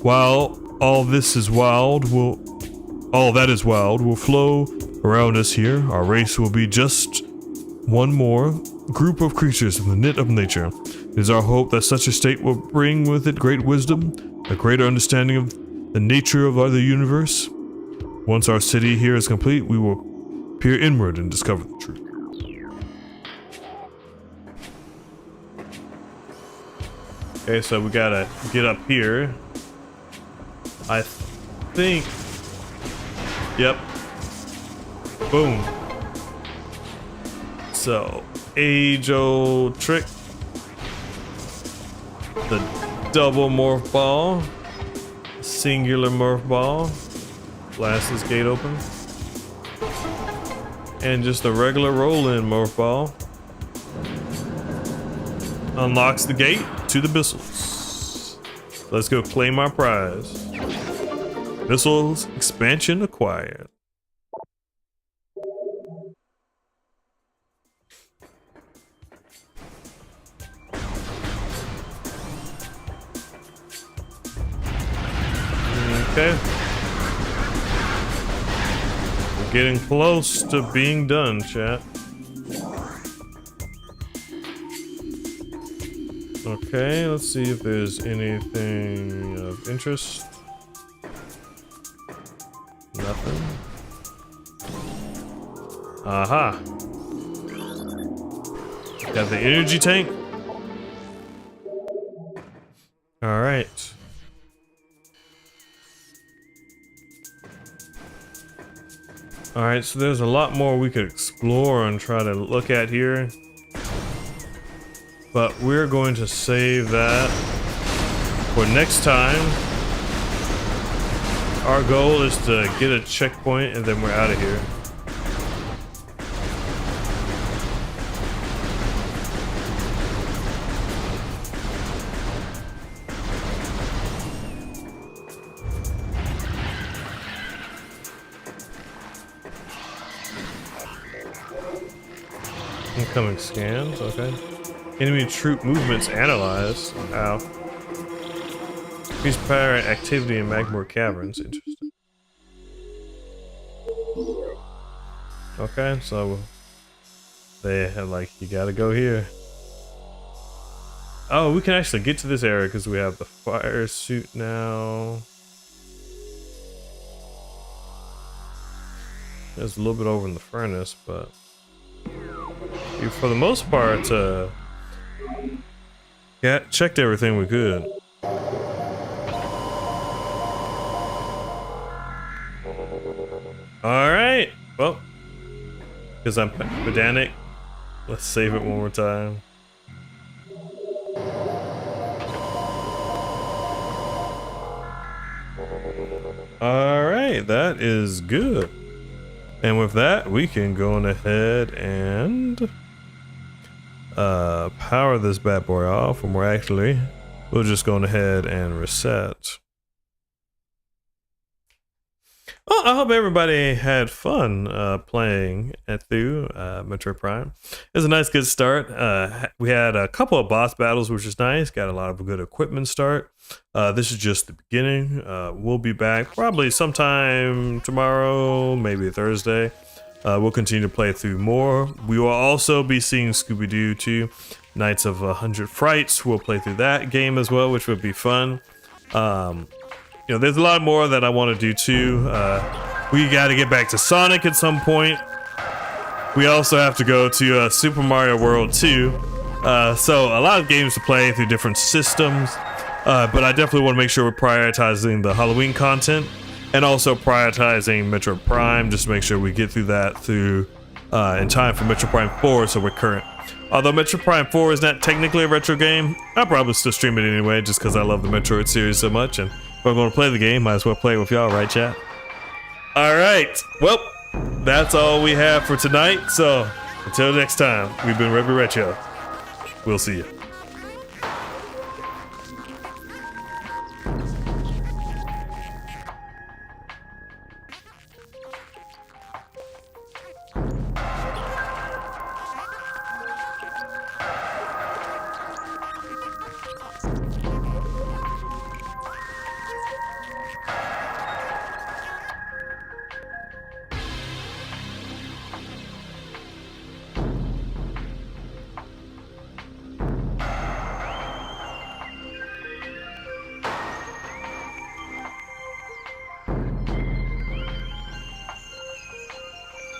wild will flow around us here. Our race will be just one more group of creatures in the knit of nature. It is our hope that such a state will bring with it great wisdom, a greater understanding of the nature of the universe. Once our city here is complete, we will peer inward and discover the truth. Okay, so we gotta get up here. I think... Yep. Boom. So, age-old trick. The double morph ball. Singular morph ball. Blast this gate open. And just a regular roll-in morph ball. Unlocks the gate to the Bissels. Let's go claim our prize. Missiles expansion acquired. Okay. We're getting close to being done, chat. Okay, let's see if there's anything of interest. Nothing. Aha. Got the energy tank. All right. All right, so there's a lot more we could explore and try to look at here. But we're going to save that for next time. Our goal is to get a checkpoint and then we're out of here. Incoming scans, okay. Enemy troop movements analyzed. Ow. Increased power and activity in Magmore Caverns. Interesting. Okay, so they have like, you gotta go here. Oh, we can actually get to this area because we have the fire suit now. There's a little bit over in the furnace, but for the most part, yeah, checked everything we could. All right, well, because I'm pedantic, let's save it one more time. All right, that is good. And with that, we can go on ahead and power this bad boy off, and we'll just go on ahead and reset. Well, I hope everybody had fun playing through Metroid Prime. It was a nice, good start. We had a couple of boss battles, which is nice. Got a lot of good equipment start. This is just the beginning. We'll be back probably sometime tomorrow, maybe Thursday. We'll continue to play through more. We will also be seeing Scooby-Doo 2, Nights of 100 Frights. We'll play through that game as well, which would be fun. You know, there's a lot more that I want to do too. We got to get back to Sonic at some point. We also have to go to Super Mario World 2. So a lot of games to play through different systems. But I definitely want to make sure we're prioritizing the Halloween content and also prioritizing Metroid Prime, just to make sure we get through that in time for Metroid Prime 4, so we're current. Although Metroid Prime 4 is not technically a retro game, I'll probably still stream it anyway, just because I love the Metroid series so much. And if I'm going to play the game, might as well play it with y'all, right, chat? All right, well, that's all we have for tonight. So until next time, we've been Webby Retro. We'll see you.